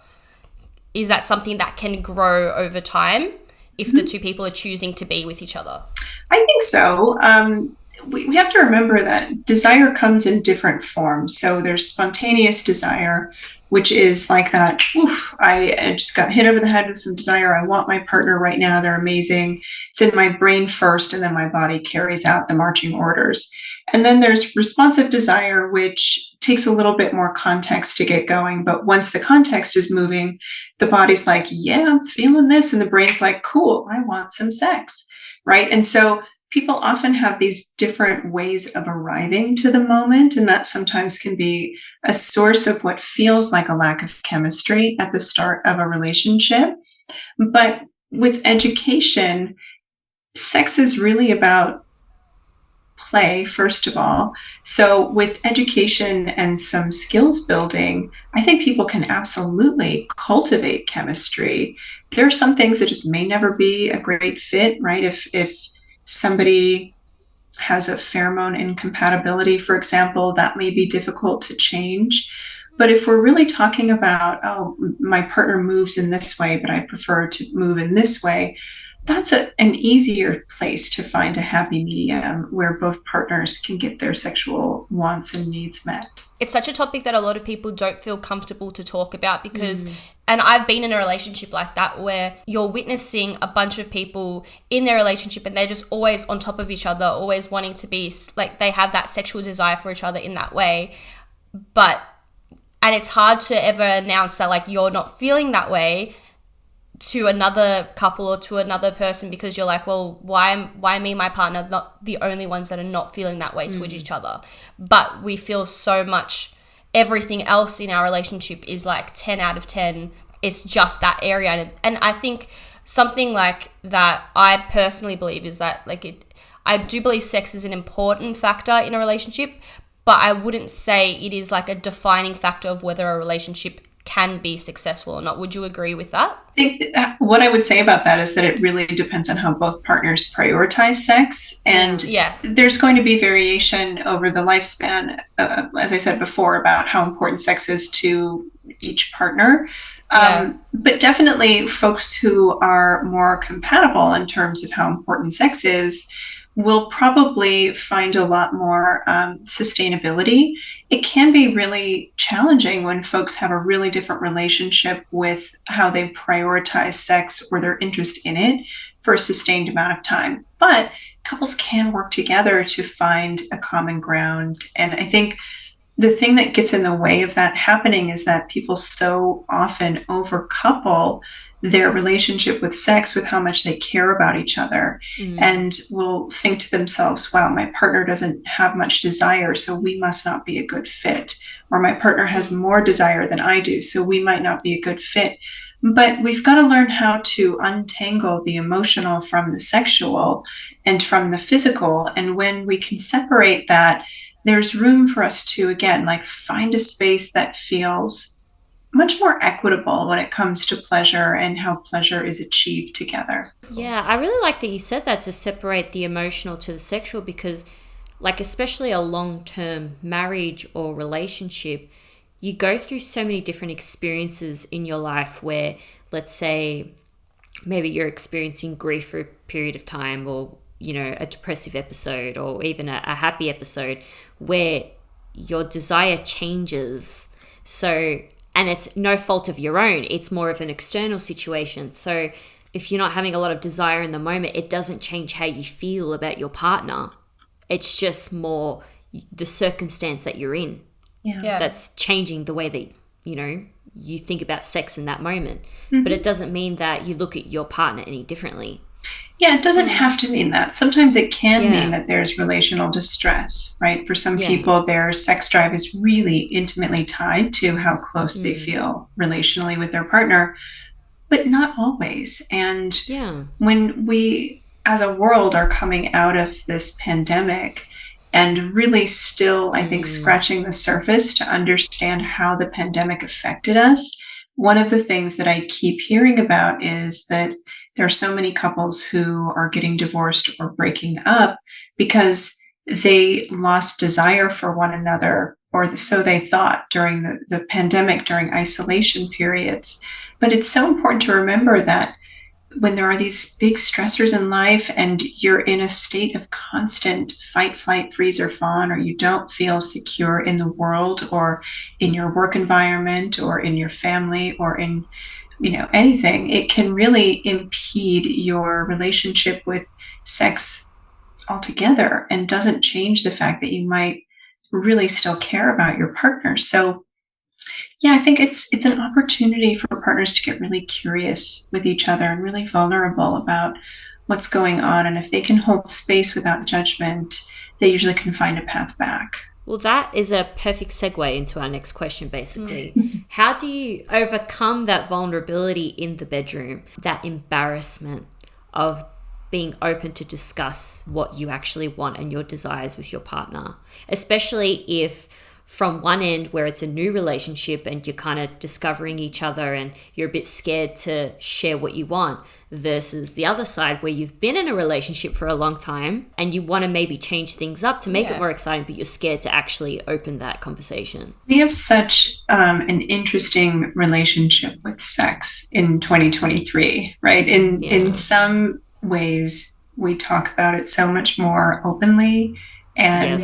Is that something that can grow over time if the two people are choosing to be with each other? I think so. We have to remember that desire comes in different forms. So there's spontaneous desire, which is like that, oof, I just got hit over the head with some desire. I want my partner right now. They're amazing. It's in my brain first, and then my body carries out the marching orders. And then there's responsive desire, which takes a little bit more context to get going. But once the context is moving, the body's like, yeah, I'm feeling this. And the brain's like, cool, I want some sex, right? And so people often have these different ways of arriving to the moment, and that sometimes can be a source of what feels like a lack of chemistry at the start of a relationship. But with education, sex is really about play, first of all. So with education and some skills building, I think people can absolutely cultivate chemistry. There are some things that just may never be a great fit, right? If somebody has a pheromone incompatibility, for example, that may be difficult to change. But if we're really talking about, oh, my partner moves in this way, but I prefer to move in this way, that's an easier place to find a happy medium where both partners can get their sexual wants and needs met. It's such a topic that a lot of people don't feel comfortable to talk about because, and I've been in a relationship like that where you're witnessing a bunch of people in their relationship and they're just always on top of each other, always wanting to be, like they have that sexual desire for each other in that way. And it's hard to ever announce that like you're not feeling that way, to another couple or to another person because you're like, well, why me and my partner not the only ones that are not feeling that way towards each other? But we feel so much, everything else in our relationship is like 10 out of 10. It's just that area. And I think something like that I personally believe is that I do believe sex is an important factor in a relationship, but I wouldn't say it is like a defining factor of whether a relationship can be successful or not. Would you agree with that? What I would say about that is that it really depends on how both partners prioritize sex. And there's going to be variation over the lifespan, as I said before, about how important sex is to each partner. But definitely folks who are more compatible in terms of how important sex is will probably find a lot more sustainability. It can be really challenging when folks have a really different relationship with how they prioritize sex or their interest in it for a sustained amount of time. But couples can work together to find a common ground. And I think the thing that gets in the way of that happening is that people so often overcouple their relationship with sex with how much they care about each other, and will think to themselves, wow, my partner doesn't have much desire, so we must not be a good fit. Or my partner has more desire than I do, so we might not be a good fit. But we've got to learn how to untangle the emotional from the sexual and from the physical. And when we can separate that, there's room for us to, again, like find a space that feels much more equitable when it comes to pleasure and how pleasure is achieved together. Yeah, I really like that you said that, to separate the emotional to the sexual, because like especially a long-term marriage or relationship, you go through so many different experiences in your life where, let's say, maybe you're experiencing grief for a period of time, or, you know, a depressive episode, or even a happy episode where your desire changes. So, and it's no fault of your own. It's more of an external situation. So if you're not having a lot of desire in the moment, it doesn't change how you feel about your partner. It's just more the circumstance that you're in that's changing the way that, you know, you think about sex in that moment. But it doesn't mean that you look at your partner any differently. Yeah, it doesn't have to mean that. Sometimes it can mean that there's relational distress, right? For some people, their sex drive is really intimately tied to how close they feel relationally with their partner, but not always. And when we, as a world, are coming out of this pandemic and really still, I think, scratching the surface to understand how the pandemic affected us, one of the things that I keep hearing about is that there are so many couples who are getting divorced or breaking up because they lost desire for one another, or so they thought during the pandemic, during isolation periods. But it's so important to remember that when there are these big stressors in life and you're in a state of constant fight, flight, freeze, or fawn, or you don't feel secure in the world or in your work environment or in your family or in, you know, anything, it can really impede your relationship with sex altogether, and doesn't change the fact that you might really still care about your partner. So yeah, I think it's an opportunity for partners to get really curious with each other and really vulnerable about what's going on. And if they can hold space without judgment, they usually can find a path back. Well, that is a perfect segue into our next question, basically. How do you overcome that vulnerability in the bedroom, that embarrassment of being open to discuss what you actually want and your desires with your partner, especially if from one end where it's a new relationship and you're kind of discovering each other and you're a bit scared to share what you want, versus the other side where you've been in a relationship for a long time and you want to maybe change things up to make it more exciting, but you're scared to actually open that conversation. We have such an interesting relationship with sex in 2023, right? In some ways, we talk about it so much more openly and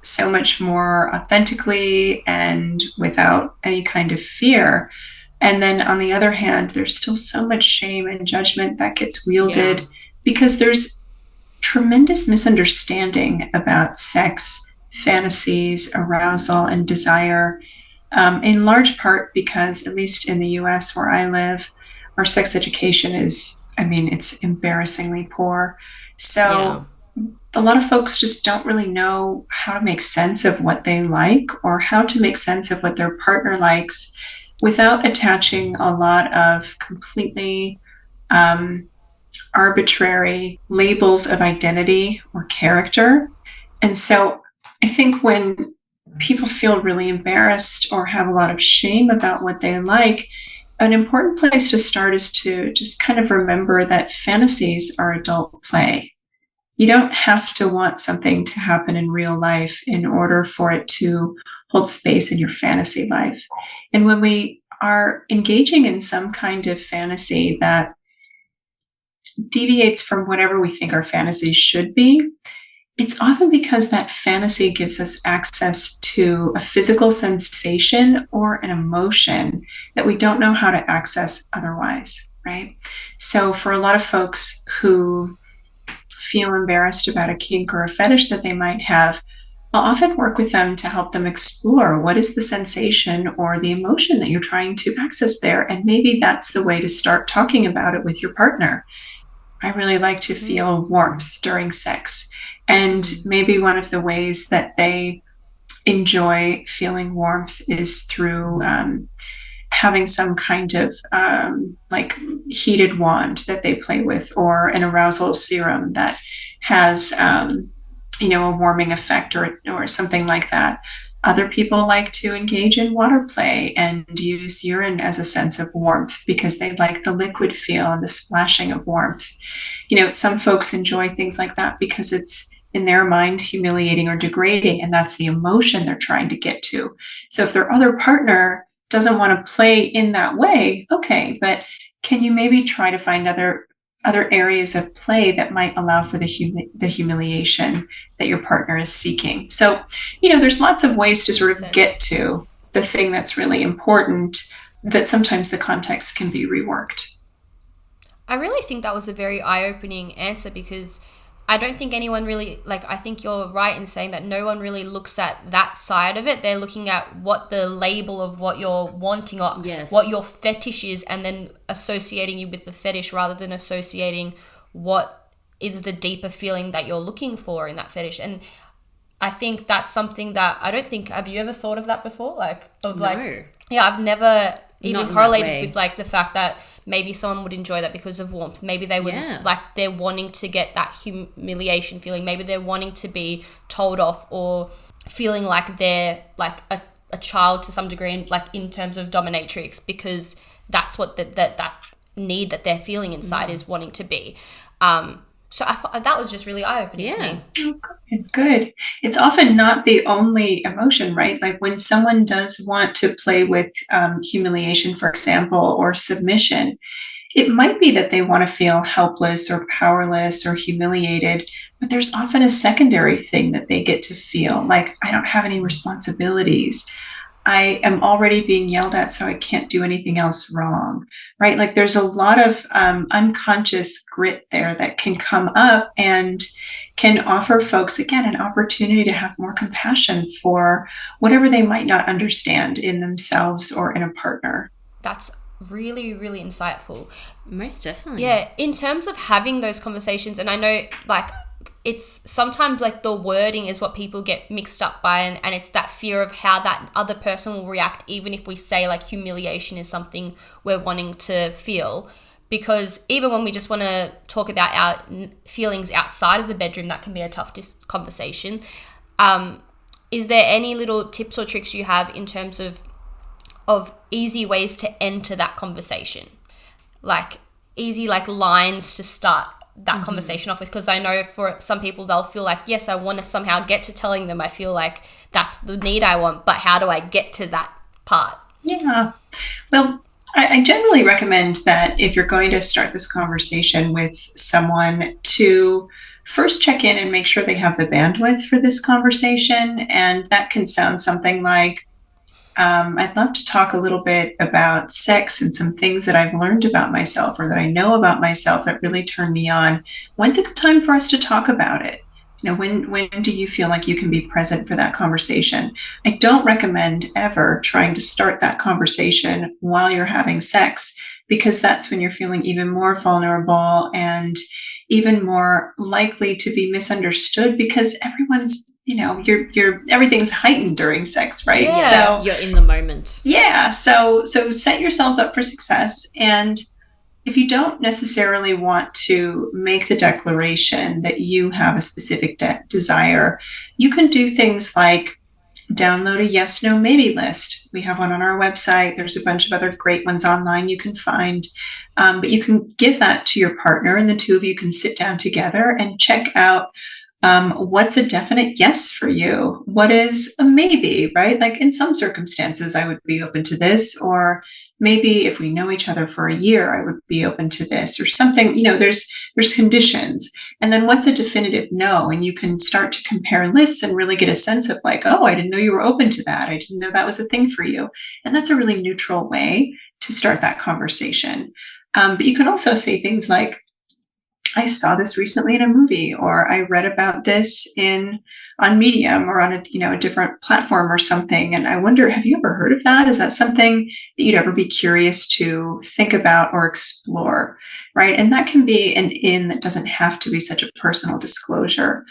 so much more authentically and without any kind of fear. And then on the other hand, there's still so much shame and judgment that gets wielded because there's tremendous misunderstanding about sex, fantasies, arousal, and desire, in large part because, at least in the US where I live, our sex education is, I mean, it's embarrassingly poor. So a lot of folks just don't really know how to make sense of what they like or how to make sense of what their partner likes without attaching a lot of completely arbitrary labels of identity or character. And so I think when people feel really embarrassed or have a lot of shame about what they like, an important place to start is to just kind of remember that fantasies are adult play. You don't have to want something to happen in real life in order for it to hold space in your fantasy life. And when we are engaging in some kind of fantasy that deviates from whatever we think our fantasies should be, it's often because that fantasy gives us access to a physical sensation or an emotion that we don't know how to access otherwise, right? So for a lot of folks who feel embarrassed about a kink or a fetish that they might have, I'll often work with them to help them explore what is the sensation or the emotion that you're trying to access there. And maybe that's the way to start talking about it with your partner. I really like to feel warmth during sex. And maybe one of the ways that they enjoy feeling warmth is through having some kind of like heated wand that they play with, or an arousal serum that has, a warming effect or something like that. Other people like to engage in water play and use urine as a sense of warmth because they like the liquid feel and the splashing of warmth. Some folks enjoy things like that because it's, in their mind, humiliating or degrading, and that's the emotion they're trying to get to. So if their other partner doesn't want to play in that way, okay, but can you maybe try to find other areas of play that might allow for the humiliation that your partner is seeking? So, there's lots of ways to sort of get to the thing that's really important, that sometimes the context can be reworked. I really think that was a very eye-opening answer, because I don't think anyone really, I think you're right in saying that no one really looks at that side of it. They're looking at what the label of what you're wanting or what your fetish is, and then associating you with the fetish rather than associating what is the deeper feeling that you're looking for in that fetish. And I think that's something that have you ever thought of that before? No. I've never even correlated with the fact that maybe someone would enjoy that because of warmth. Maybe they would they're wanting to get that humiliation feeling. Maybe they're wanting to be told off, or feeling like they're like a child to some degree, in terms of dominatrix, because that's what that need that they're feeling inside is wanting to be. So I thought that was just really eye-opening for me. Oh, good. It's often not the only emotion, right? Like when someone does want to play with humiliation, for example, or submission, it might be that they want to feel helpless or powerless or humiliated, but there's often a secondary thing that they get to feel, like, I don't have any responsibilities. I am already being yelled at, so I can't do anything else wrong, right? Like there's a lot of unconscious grit there that can come up and can offer folks, again, an opportunity to have more compassion for whatever they might not understand in themselves or in a partner. That's really, really insightful. Most definitely. Yeah, in terms of having those conversations, and I know it's sometimes the wording is what people get mixed up by, and it's that fear of how that other person will react, even if we say humiliation is something we're wanting to feel. Because even when we just want to talk about our feelings outside of the bedroom, that can be a tough conversation. Is there any little tips or tricks you have in terms of easy ways to enter that conversation? Easy lines to start that conversation off with, because I know for some people they'll feel yes, I want to somehow get to telling them I feel like that's the need I want, but how do I get to that part? Yeah, well, I generally recommend that if you're going to start this conversation with someone, to first check in and make sure they have the bandwidth for this conversation. And that can sound something like, I'd love to talk a little bit about sex and some things that I've learned about myself or that I know about myself that really turn me on. When's a good time for us to talk about it? When do you feel like you can be present for that conversation? I don't recommend ever trying to start that conversation while you're having sex, because that's when you're feeling even more vulnerable and even more likely to be misunderstood, because everyone's, you're everything's heightened during sex, right? Yeah, so you're in the moment. Yeah. So set yourselves up for success. And if you don't necessarily want to make the declaration that you have a specific desire, you can do things like download a yes, no, maybe list. We have one on our website. There's a bunch of other great ones online you can find. But you can give that to your partner, and the two of you can sit down together and check out what's a definite yes for you? What is a maybe, right? Like in some circumstances, I would be open to this, or maybe if we know each other for a year, I would be open to this, or something. There's conditions. And then what's a definitive no? And you can start to compare lists and really get a sense of like, oh, I didn't know you were open to that. I didn't know that was a thing for you. And that's a really neutral way to start that conversation. But you can also say things like, I saw this recently in a movie, or I read about this on Medium or on a different platform or something. And I wonder, have you ever heard of that? Is that something that you'd ever be curious to think about or explore, right? And that can be an in that doesn't have to be such a personal disclosure.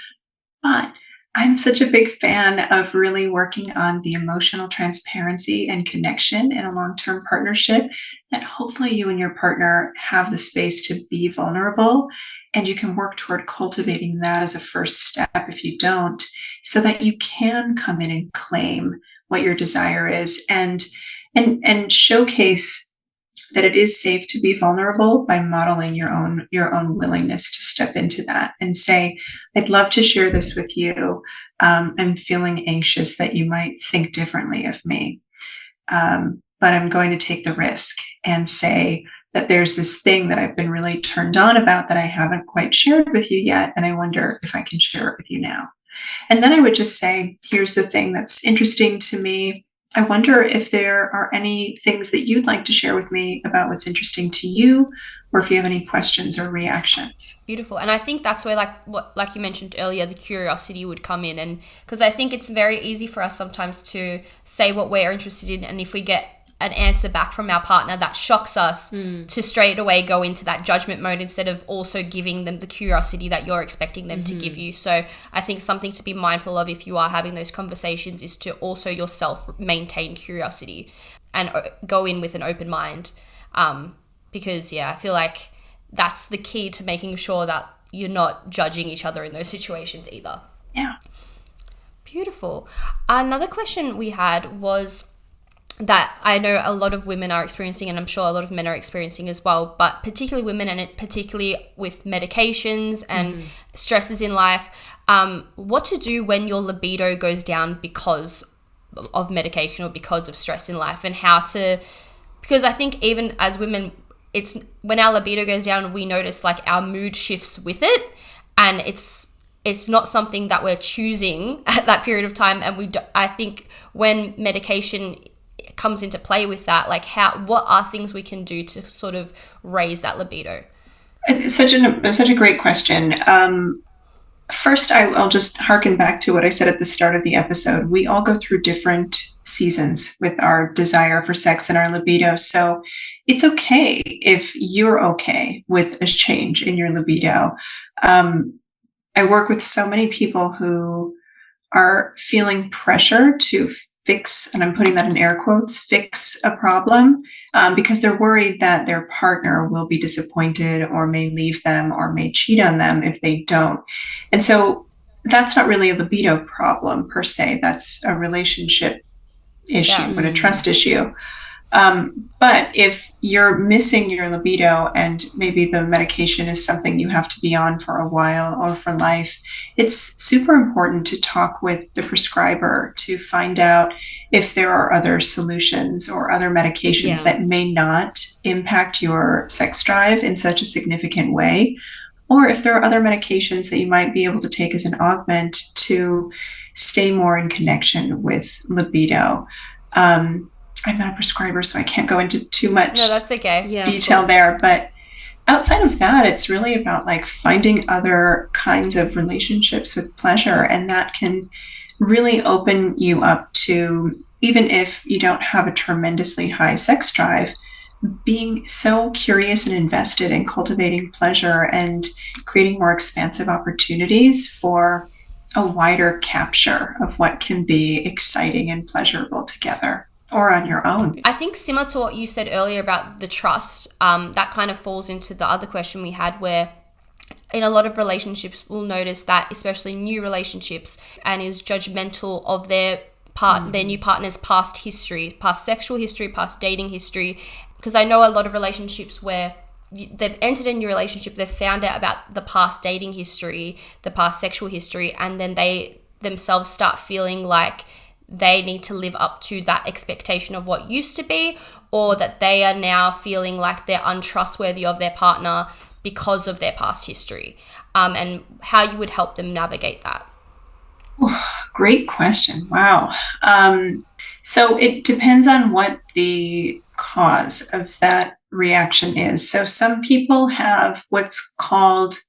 But I'm such a big fan of really working on the emotional transparency and connection in a long-term partnership, that hopefully you and your partner have the space to be vulnerable, and you can work toward cultivating that as a first step if you don't, so that you can come in and claim what your desire is and showcase that it is safe to be vulnerable by modeling your own willingness to step into that and say, I'd love to share this with you. I'm feeling anxious that you might think differently of me. But I'm going to take the risk and say that there's this thing that I've been really turned on about that I haven't quite shared with you yet. And I wonder if I can share it with you now. And then I would just say, here's the thing that's interesting to me. I wonder if there are any things that you'd like to share with me about what's interesting to you, or if you have any questions or reactions. Beautiful. And I think that's where, like you mentioned earlier, the curiosity would come in. And because I think it's very easy for us sometimes to say what we're interested in, and if we get an answer back from our partner that shocks us, to straight away go into that judgment mode instead of also giving them the curiosity that you're expecting them to give you. So I think something to be mindful of if you are having those conversations is to also yourself maintain curiosity and go in with an open mind. Because I feel like that's the key to making sure that you're not judging each other in those situations either. Yeah. Beautiful. Another question we had was that I know a lot of women are experiencing, and I'm sure a lot of men are experiencing as well, but particularly women, and particularly with medications and stresses in life, what to do when your libido goes down because of medication or because of stress in life, and because I think even as women, it's when our libido goes down, we notice like our mood shifts with it, and it's not something that we're choosing at that period of time. And I think when medication comes into play with that, like what are things we can do to sort of raise that libido? It's such a great question. First, I'll just harken back to what I said at the start of the episode. We all go through different seasons with our desire for sex and our libido. So it's okay if you're okay with a change in your libido. I work with so many people who are feeling pressure to fix, and I'm putting that in air quotes, fix a problem, because they're worried that their partner will be disappointed or may leave them or may cheat on them if they don't. And so that's not really a libido problem per se. That's a relationship issue and a trust issue. But if you're missing your libido and maybe the medication is something you have to be on for a while or for life, it's super important to talk with the prescriber to find out if there are other solutions or other medications that may not impact your sex drive in such a significant way, or if there are other medications that you might be able to take as an augment to stay more in connection with libido. I'm not a prescriber, so I can't go into too much detail there. But outside of that, it's really about like finding other kinds of relationships with pleasure. And that can really open you up to, even if you don't have a tremendously high sex drive, being so curious and invested in cultivating pleasure and creating more expansive opportunities for a wider capture of what can be exciting and pleasurable together or on your own. I think similar to what you said earlier about the trust, that kind of falls into the other question we had, where in a lot of relationships we'll notice that, especially new relationships, and is judgmental of their new partner's past history, past sexual history, past dating history. Because I know a lot of relationships where they've entered a new relationship, they've found out about the past dating history, the past sexual history, and then they themselves start feeling like they need to live up to that expectation of what used to be, or that they are now feeling like they're untrustworthy of their partner because of their past history, and how you would help them navigate that. Great question. Wow. So it depends on what the cause of that reaction is. So some people have what's called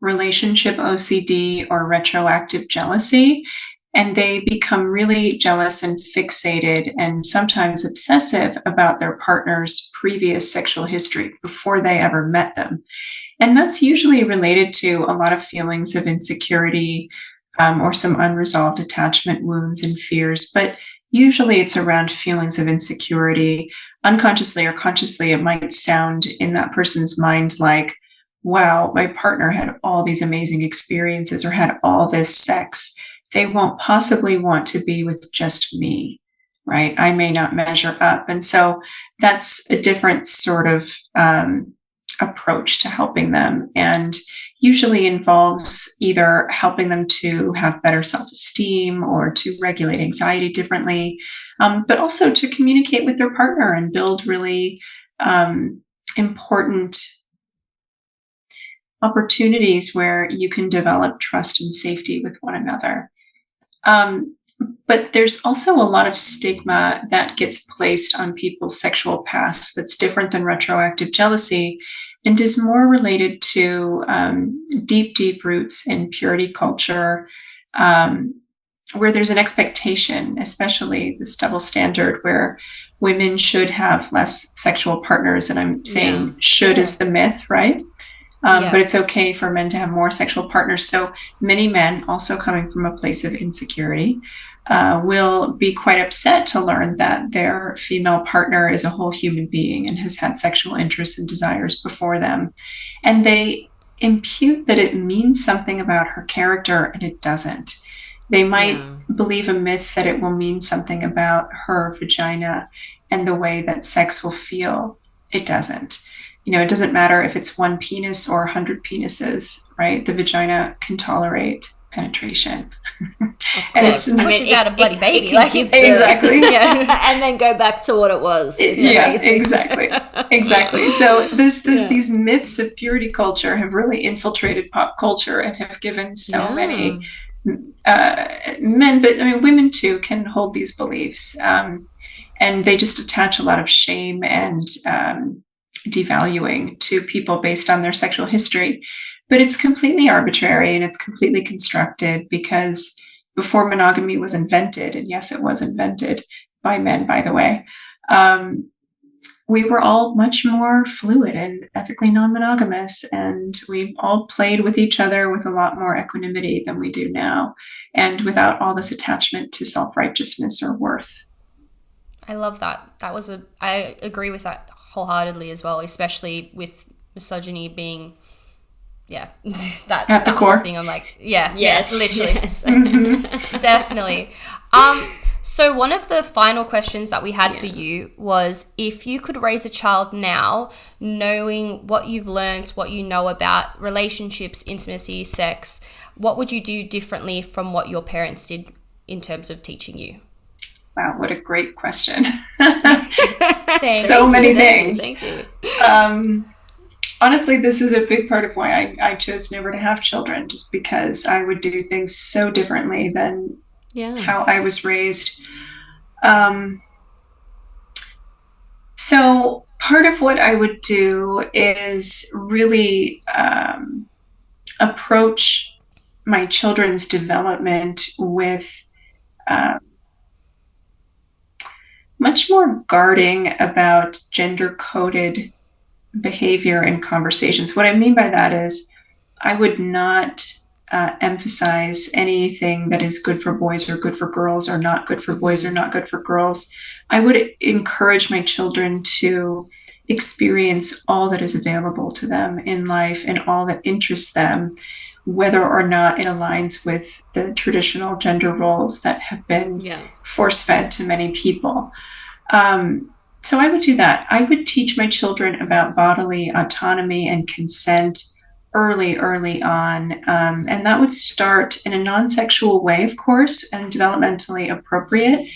relationship OCD or retroactive jealousy, and they become really jealous and fixated and sometimes obsessive about their partner's previous sexual history before they ever met them. And that's usually related to a lot of feelings of insecurity, or some unresolved attachment wounds and fears. But usually it's around feelings of insecurity. Unconsciously or consciously, it might sound in that person's mind like, wow, my partner had all these amazing experiences or had all this sex. They won't possibly want to be with just me, right? I may not measure up. And so that's a different sort of approach to helping them, and usually involves either helping them to have better self-esteem or to regulate anxiety differently, but also to communicate with their partner and build really important opportunities where you can develop trust and safety with one another. But there's also a lot of stigma that gets placed on people's sexual pasts that's different than retroactive jealousy, and is more related to deep roots in purity culture, where there's an expectation, especially this double standard, where women should have less sexual partners. And I'm saying should is the myth, right? But it's okay for men to have more sexual partners. So many men, also coming from a place of insecurity, will be quite upset to learn that their female partner is a whole human being and has had sexual interests and desires before them. And they impute that it means something about her character, and it doesn't. They might believe a myth that it will mean something about her vagina and the way that sex will feel. It doesn't. It doesn't matter if it's one penis or 100 penises, right? The vagina can tolerate penetration. And it pushes out a bloody baby. Exactly. And then go back to what it was. Exactly. So these myths of purity culture have really infiltrated pop culture and have given so many men, but women too, can hold these beliefs. And they just attach a lot of shame and devaluing to people based on their sexual history. But it's completely arbitrary and it's completely constructed, because before monogamy was invented, and yes, it was invented by men, by the way, we were all much more fluid and ethically non-monogamous, and we all played with each other with a lot more equanimity than we do now, and without all this attachment to self-righteousness or worth. I love that. I agree with that wholeheartedly as well, especially with misogyny being that at the core thing. I'm like, yes, literally. Yes. Definitely. So one of the final questions that we had for you was, if you could raise a child now, knowing what you've learned, what you know about relationships, intimacy, sex, what would you do differently from what your parents did in terms of teaching you? Wow, what a great question. So many things. Thank you. Honestly, this is a big part of why I chose never to have children, just because I would do things so differently than how I was raised. So part of what I would do is really approach my children's development with much more guarding about gender-coded behavior and conversations. What I mean by that is I would not emphasize anything that is good for boys or good for girls or not good for boys or not good for girls. I would encourage my children to experience all that is available to them in life and all that interests them, whether or not it aligns with the traditional gender roles that have been force-fed to many people. So I would do that. I would teach my children about bodily autonomy and consent early on. And that would start in a non-sexual way, of course, and developmentally appropriate.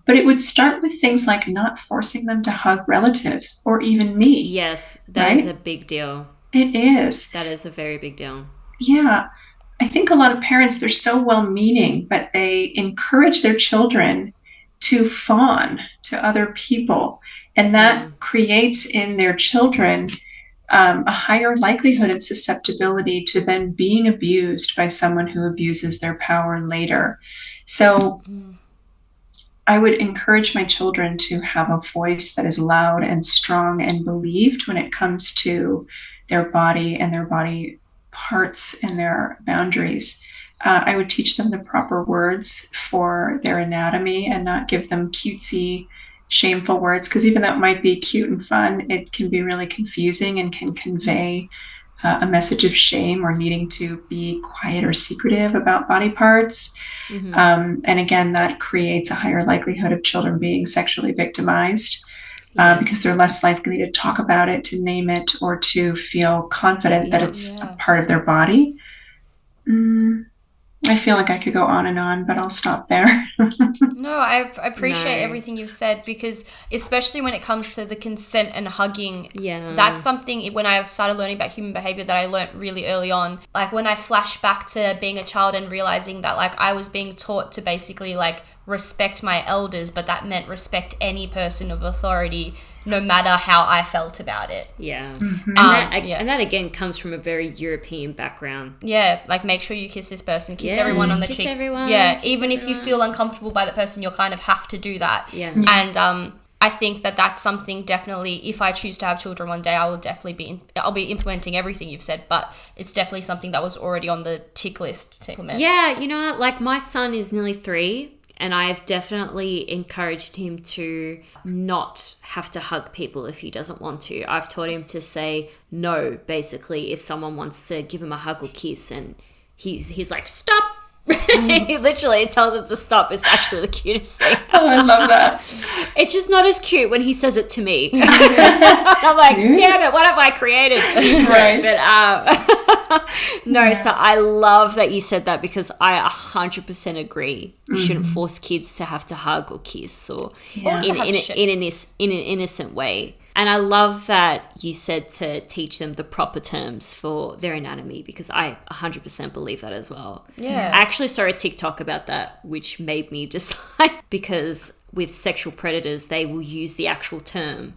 But it would start with things like not forcing them to hug relatives or even me. Yes, that is a big deal. It is. That is a very big deal. Yeah. I think a lot of parents, they're so well-meaning, but they encourage their children to fawn to other people. And that creates in their children a higher likelihood and susceptibility to then being abused by someone who abuses their power later. So I would encourage my children to have a voice that is loud and strong and believed when it comes to their body and their body parts and their boundaries. I would teach them the proper words for their anatomy and not give them cutesy, shameful words, because even though it might be cute and fun, it can be really confusing and can convey a message of shame or needing to be quiet or secretive about body parts. And again, that creates a higher likelihood of children being sexually victimized because they're less likely to talk about it, to name it, or to feel confident that it's a part of their body. I feel like I could go on, but I'll stop there. No, I appreciate everything you've said, because especially when it comes to the consent and hugging, that's something when I started learning about human behavior that I learned really early on. Like when I flash back to being a child and realizing that like I was being taught to basically like respect my elders, but that meant respect any person of authority, no matter how I felt about it. Yeah. And that again comes from a very European background. Yeah, like make sure you kiss this person, kiss everyone on the cheek. Everyone, even if you feel uncomfortable by the person, you'll kind of have to do that. Yeah. And I think that that's something definitely, if I choose to have children one day, I will definitely I'll be implementing everything you've said, but it's definitely something that was already on the tick list to implement. Yeah, you know, like my son is nearly 3. And I've definitely encouraged him to not have to hug people if he doesn't want to. I've taught him to say no, basically, if someone wants to give him a hug or kiss. And he's like, stop. He literally tells him to stop. It's actually the cutest thing. Oh, I love that. It's just not as cute when he says it to me. I'm like, damn it, what have I created? Right. But no, so I love that you said that, because I 100% agree. You shouldn't force kids to have to hug or kiss or in an innocent way. And I love that you said to teach them the proper terms for their anatomy, because I 100% believe that as well. Yeah. I actually saw a TikTok about that, which made me decide, because with sexual predators, they will use the actual term.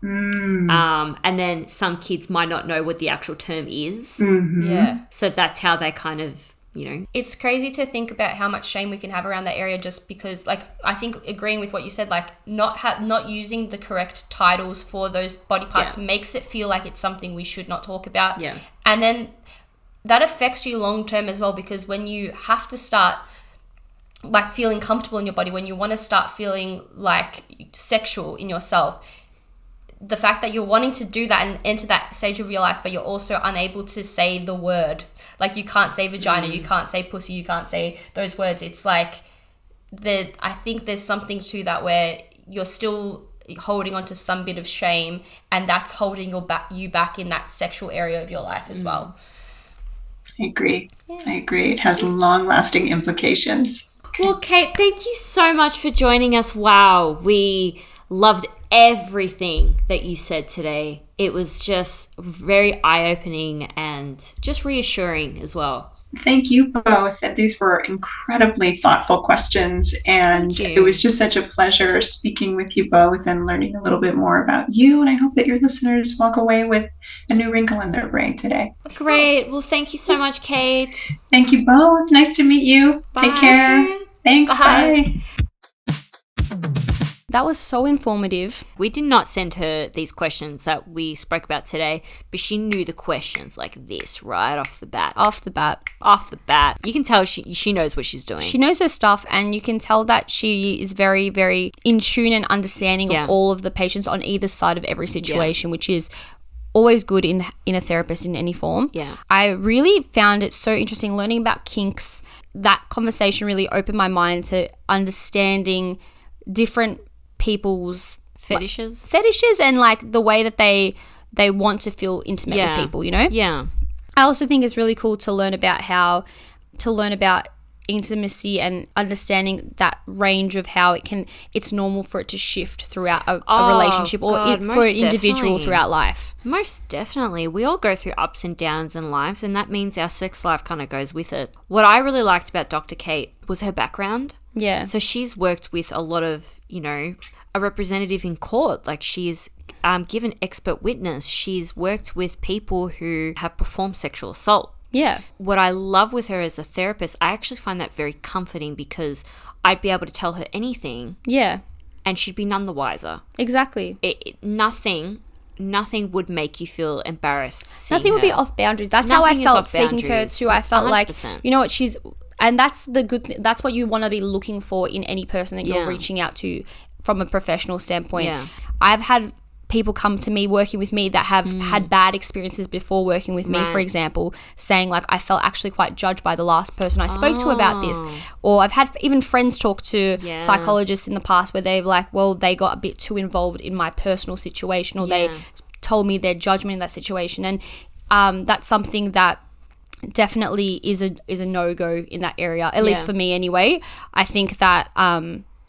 And then some kids might not know what the actual term is. Yeah. So that's how they kind of, you know. It's crazy to think about how much shame we can have around that area, just because, like, I think agreeing with what you said, like not using the correct titles for those body parts makes it feel like it's something we should not talk about. Yeah. And then that affects you long term as well, because when you have to start like feeling comfortable in your body, when you want to start feeling like sexual in yourself, the fact that you're wanting to do that and enter that stage of your life, but you're also unable to say the word. Like you can't say vagina, you can't say pussy, you can't say those words. It's like, I think there's something to that where you're still holding on to some bit of shame, and that's holding you back in that sexual area of your life as well. I agree. I agree. It has long-lasting implications. Well, Kate, thank you so much for joining us. Wow, we loved everything that you said today. It was just very eye-opening and just reassuring as well. Thank you both. These were incredibly thoughtful questions, and it was just such a pleasure speaking with you both and learning a little bit more about you. And I hope that your listeners walk away with a new wrinkle in their brain today. Great. Well, thank you so much, Kate. Thank you both. Nice to meet you. Bye. Take care. Thanks. Bye. That was so informative. We did not send her these questions that we spoke about today, but she knew the questions like this right off the bat. Off the bat. You can tell she knows what she's doing. She knows her stuff, and you can tell that she is very, very in tune and understanding of all of the patients on either side of every situation, which is always good in a therapist in any form. Yeah. I really found it so interesting learning about kinks. That conversation really opened my mind to understanding different people's fetishes and like the way that they want to feel intimate with people, you know? Yeah. I also think it's really cool to learn about intimacy and understanding that range of how it's normal for it to shift throughout a relationship or for an individual throughout life. Most definitely. We all go through ups and downs in life, and that means our sex life kind of goes with it. What I really liked about Dr. Kate was her background. Yeah. So she's worked with a lot of, a representative in court. Like she's given expert witness. She's worked with people who have performed sexual assault. Yeah. What I love with her as a therapist, I actually find that very comforting because I'd be able to tell her anything. Yeah. And she'd be none the wiser. Exactly. Nothing would make you feel embarrassed. Nothing would be off boundaries. That's how I felt speaking to her too. I felt 100%. Like, you know what, and that's the good thing. That's what you want to be looking for in any person that you're reaching out to from a professional standpoint. Yeah. I've had people come to me working with me that have had bad experiences before working with me, for example, saying like, I felt actually quite judged by the last person I spoke to about this. Or I've had even friends talk to psychologists in the past where they've like, well, they got a bit too involved in my personal situation, or they told me their judgment in that situation. And that's something that definitely is a no-go in that area, at least for me anyway. I think that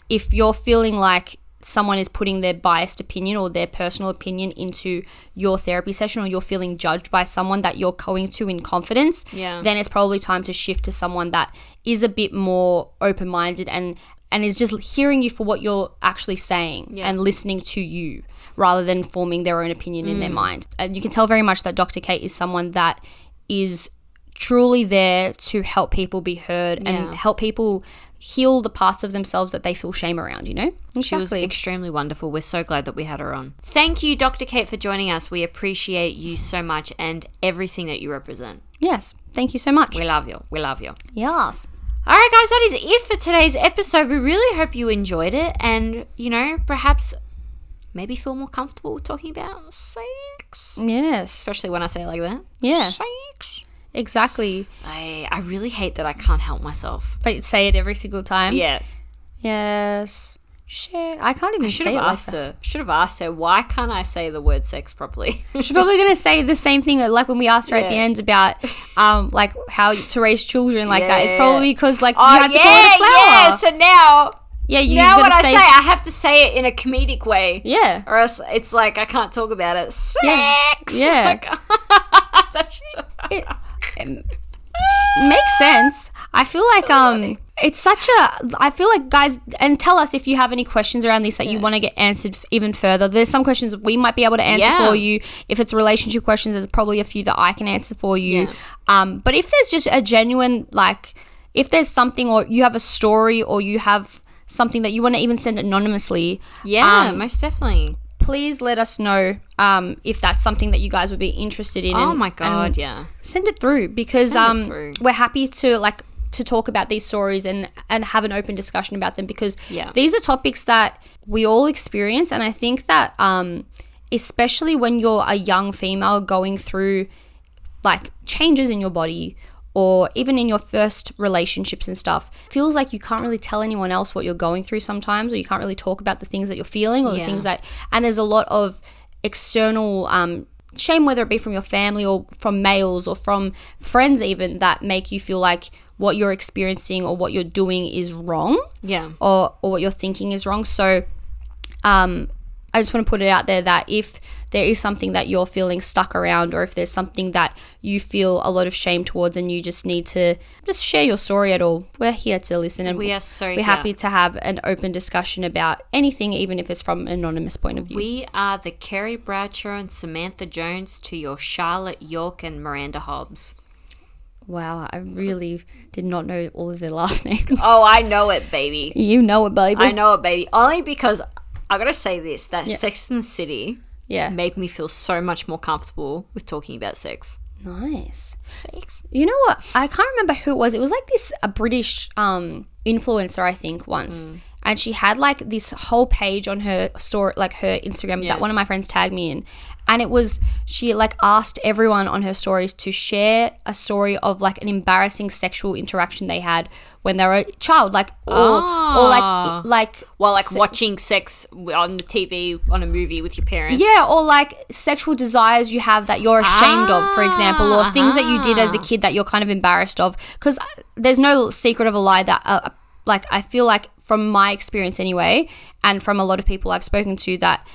if you're feeling like someone is putting their biased opinion or their personal opinion into your therapy session, or you're feeling judged by someone that you're going to in confidence, then it's probably time to shift to someone that is a bit more open-minded and is just hearing you for what you're actually saying and listening to you rather than forming their own opinion in their mind. And you can tell very much that Dr. Kate is someone that is truly there to help people be heard and help people heal the parts of themselves that they feel shame around, you know? Exactly. She was extremely wonderful. We're so glad that we had her on. Thank you, Dr. Kate, for joining us. We appreciate you so much and everything that you represent. Yes. Thank you so much. We love you. We love you. Yes. All right, guys, that is it for today's episode. We really hope you enjoyed it and, perhaps maybe feel more comfortable talking about sex. Yes. Especially when I say it like that. Yeah. Sex. Exactly. I really hate that I can't help myself. But say it every single time. Yeah. Yes. Sure. I can't even say it like that. Should have asked her, why can't I say the word sex properly? She's probably going to say the same thing like when we asked her at the end about like how to raise children like that. It's probably because like you had to call it a flower. Yeah, so now... Yeah, now what I have to say it in a comedic way. Yeah. Or else it's like I can't talk about it. Sex! Yeah. It makes sense. I feel like I feel like, guys, and tell us if you have any questions around this that you want to get answered even further. There's some questions we might be able to answer for you. If it's relationship questions, there's probably a few that I can answer for you. But if there's just a genuine, like, if there's something, or you have a story, or you have something that you want to even send anonymously, most definitely, please let us know if that's something that you guys would be interested in. Oh my God, send it through, because we're happy to talk about these stories and have an open discussion about them, because these are topics that we all experience. And I think that especially when you're a young female going through like changes in your body, or even in your first relationships and stuff, feels like you can't really tell anyone else what you're going through sometimes, or you can't really talk about the things that you're feeling, or the things that, and there's a lot of external shame, whether it be from your family or from males or from friends even, that make you feel like what you're experiencing or what you're doing is wrong, or what you're thinking is wrong. So I just want to put it out there that if there is something that you're feeling stuck around, or if there's something that you feel a lot of shame towards and you just need to just share your story at all, we're here to listen, and we're happy to have an open discussion about anything, even if it's from an anonymous point of view. We are the Kerry Bradshaw and Samantha Jones to your Charlotte York and Miranda Hobbs. Wow, I really did not know all of their last names. Oh, I know it, baby. You know it, baby. I know it, baby. Only because I gotta say this, that Sex and the City made me feel so much more comfortable with talking about sex. Nice. Sex. You know what? I can't remember who it was. It was like a British influencer, I think, once. And she had like this whole page on her story, like her Instagram that one of my friends tagged me in. And it was, she like asked everyone on her stories to share a story of like an embarrassing sexual interaction they had when they were a child, like, or like watching sex on the TV on a movie with your parents. Yeah, or like sexual desires you have that you're ashamed of, for example, or things that you did as a kid that you're kind of embarrassed of. Because there's no secret of a lie that, like, I feel like from my experience anyway, and from a lot of people I've spoken to, that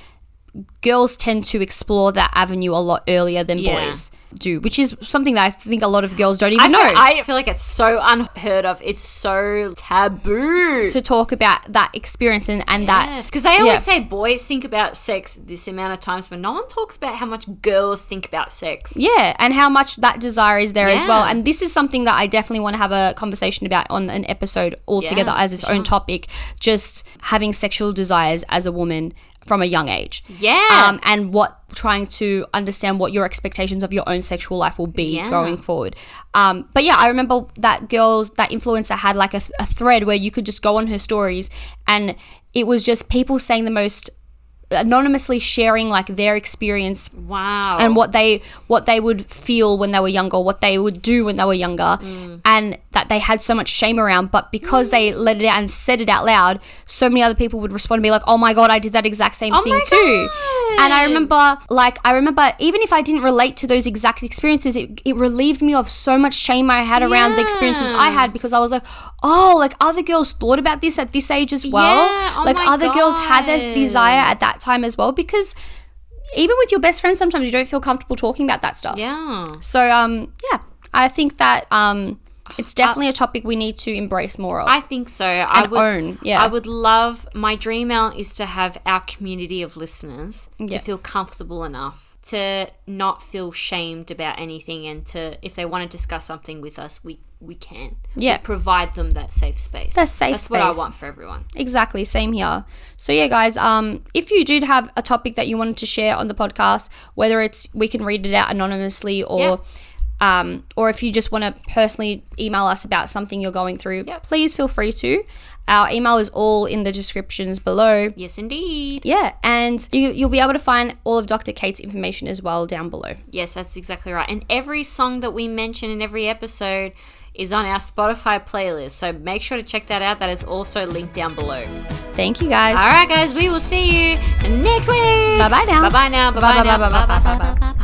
girls tend to explore that avenue a lot earlier than boys do, which is something that I think a lot of girls don't even know. I feel like it's so unheard of. It's so taboo to talk about that experience and that. Because they always say boys think about sex this amount of times, but no one talks about how much girls think about sex. Yeah, and how much that desire is there as well. And this is something that I definitely want to have a conversation about on an episode altogether as its own topic, just having sexual desires as a woman from a young age. Yeah. And trying to understand what your expectations of your own sexual life will be going forward. But yeah, I remember that influencer had like a thread where you could just go on her stories and it was just people saying the most, anonymously sharing like their experience and what they would feel when they were younger, what they would do when they were younger, and that they had so much shame around, but because they let it out and said it out loud, so many other people would respond and be like, oh my god, I did that exact same thing too. And I remember even if I didn't relate to those exact experiences, it relieved me of so much shame I had around the experiences I had, because I was like, oh, like other girls thought about this at this age as well. Other girls had their desire at that time as well, because even with your best friends sometimes you don't feel comfortable talking about that stuff. So I think that it's definitely a topic we need to embrace more of. I think so. I would love, my dream out is to have our community of listeners to feel comfortable enough to not feel shamed about anything, and to, if they want to discuss something with us, we can. We provide them that safe space. That's what I want for everyone. Exactly. Same here. So yeah, guys, if you did have a topic that you wanted to share on the podcast, whether it's we can read it out anonymously or if you just want to personally email us about something you're going through, please feel free to. Our email is all in the descriptions below. Yes, indeed. Yeah, and you'll be able to find all of Dr. Kate's information as well down below. Yes, that's exactly right. And every song that we mention in every episode is on our Spotify playlist, so make sure to check that out. That is also linked down below. Thank you, guys. All right, guys, we will see you next week. Bye-bye now. Bye-bye now. Bye-bye now. Bye-bye.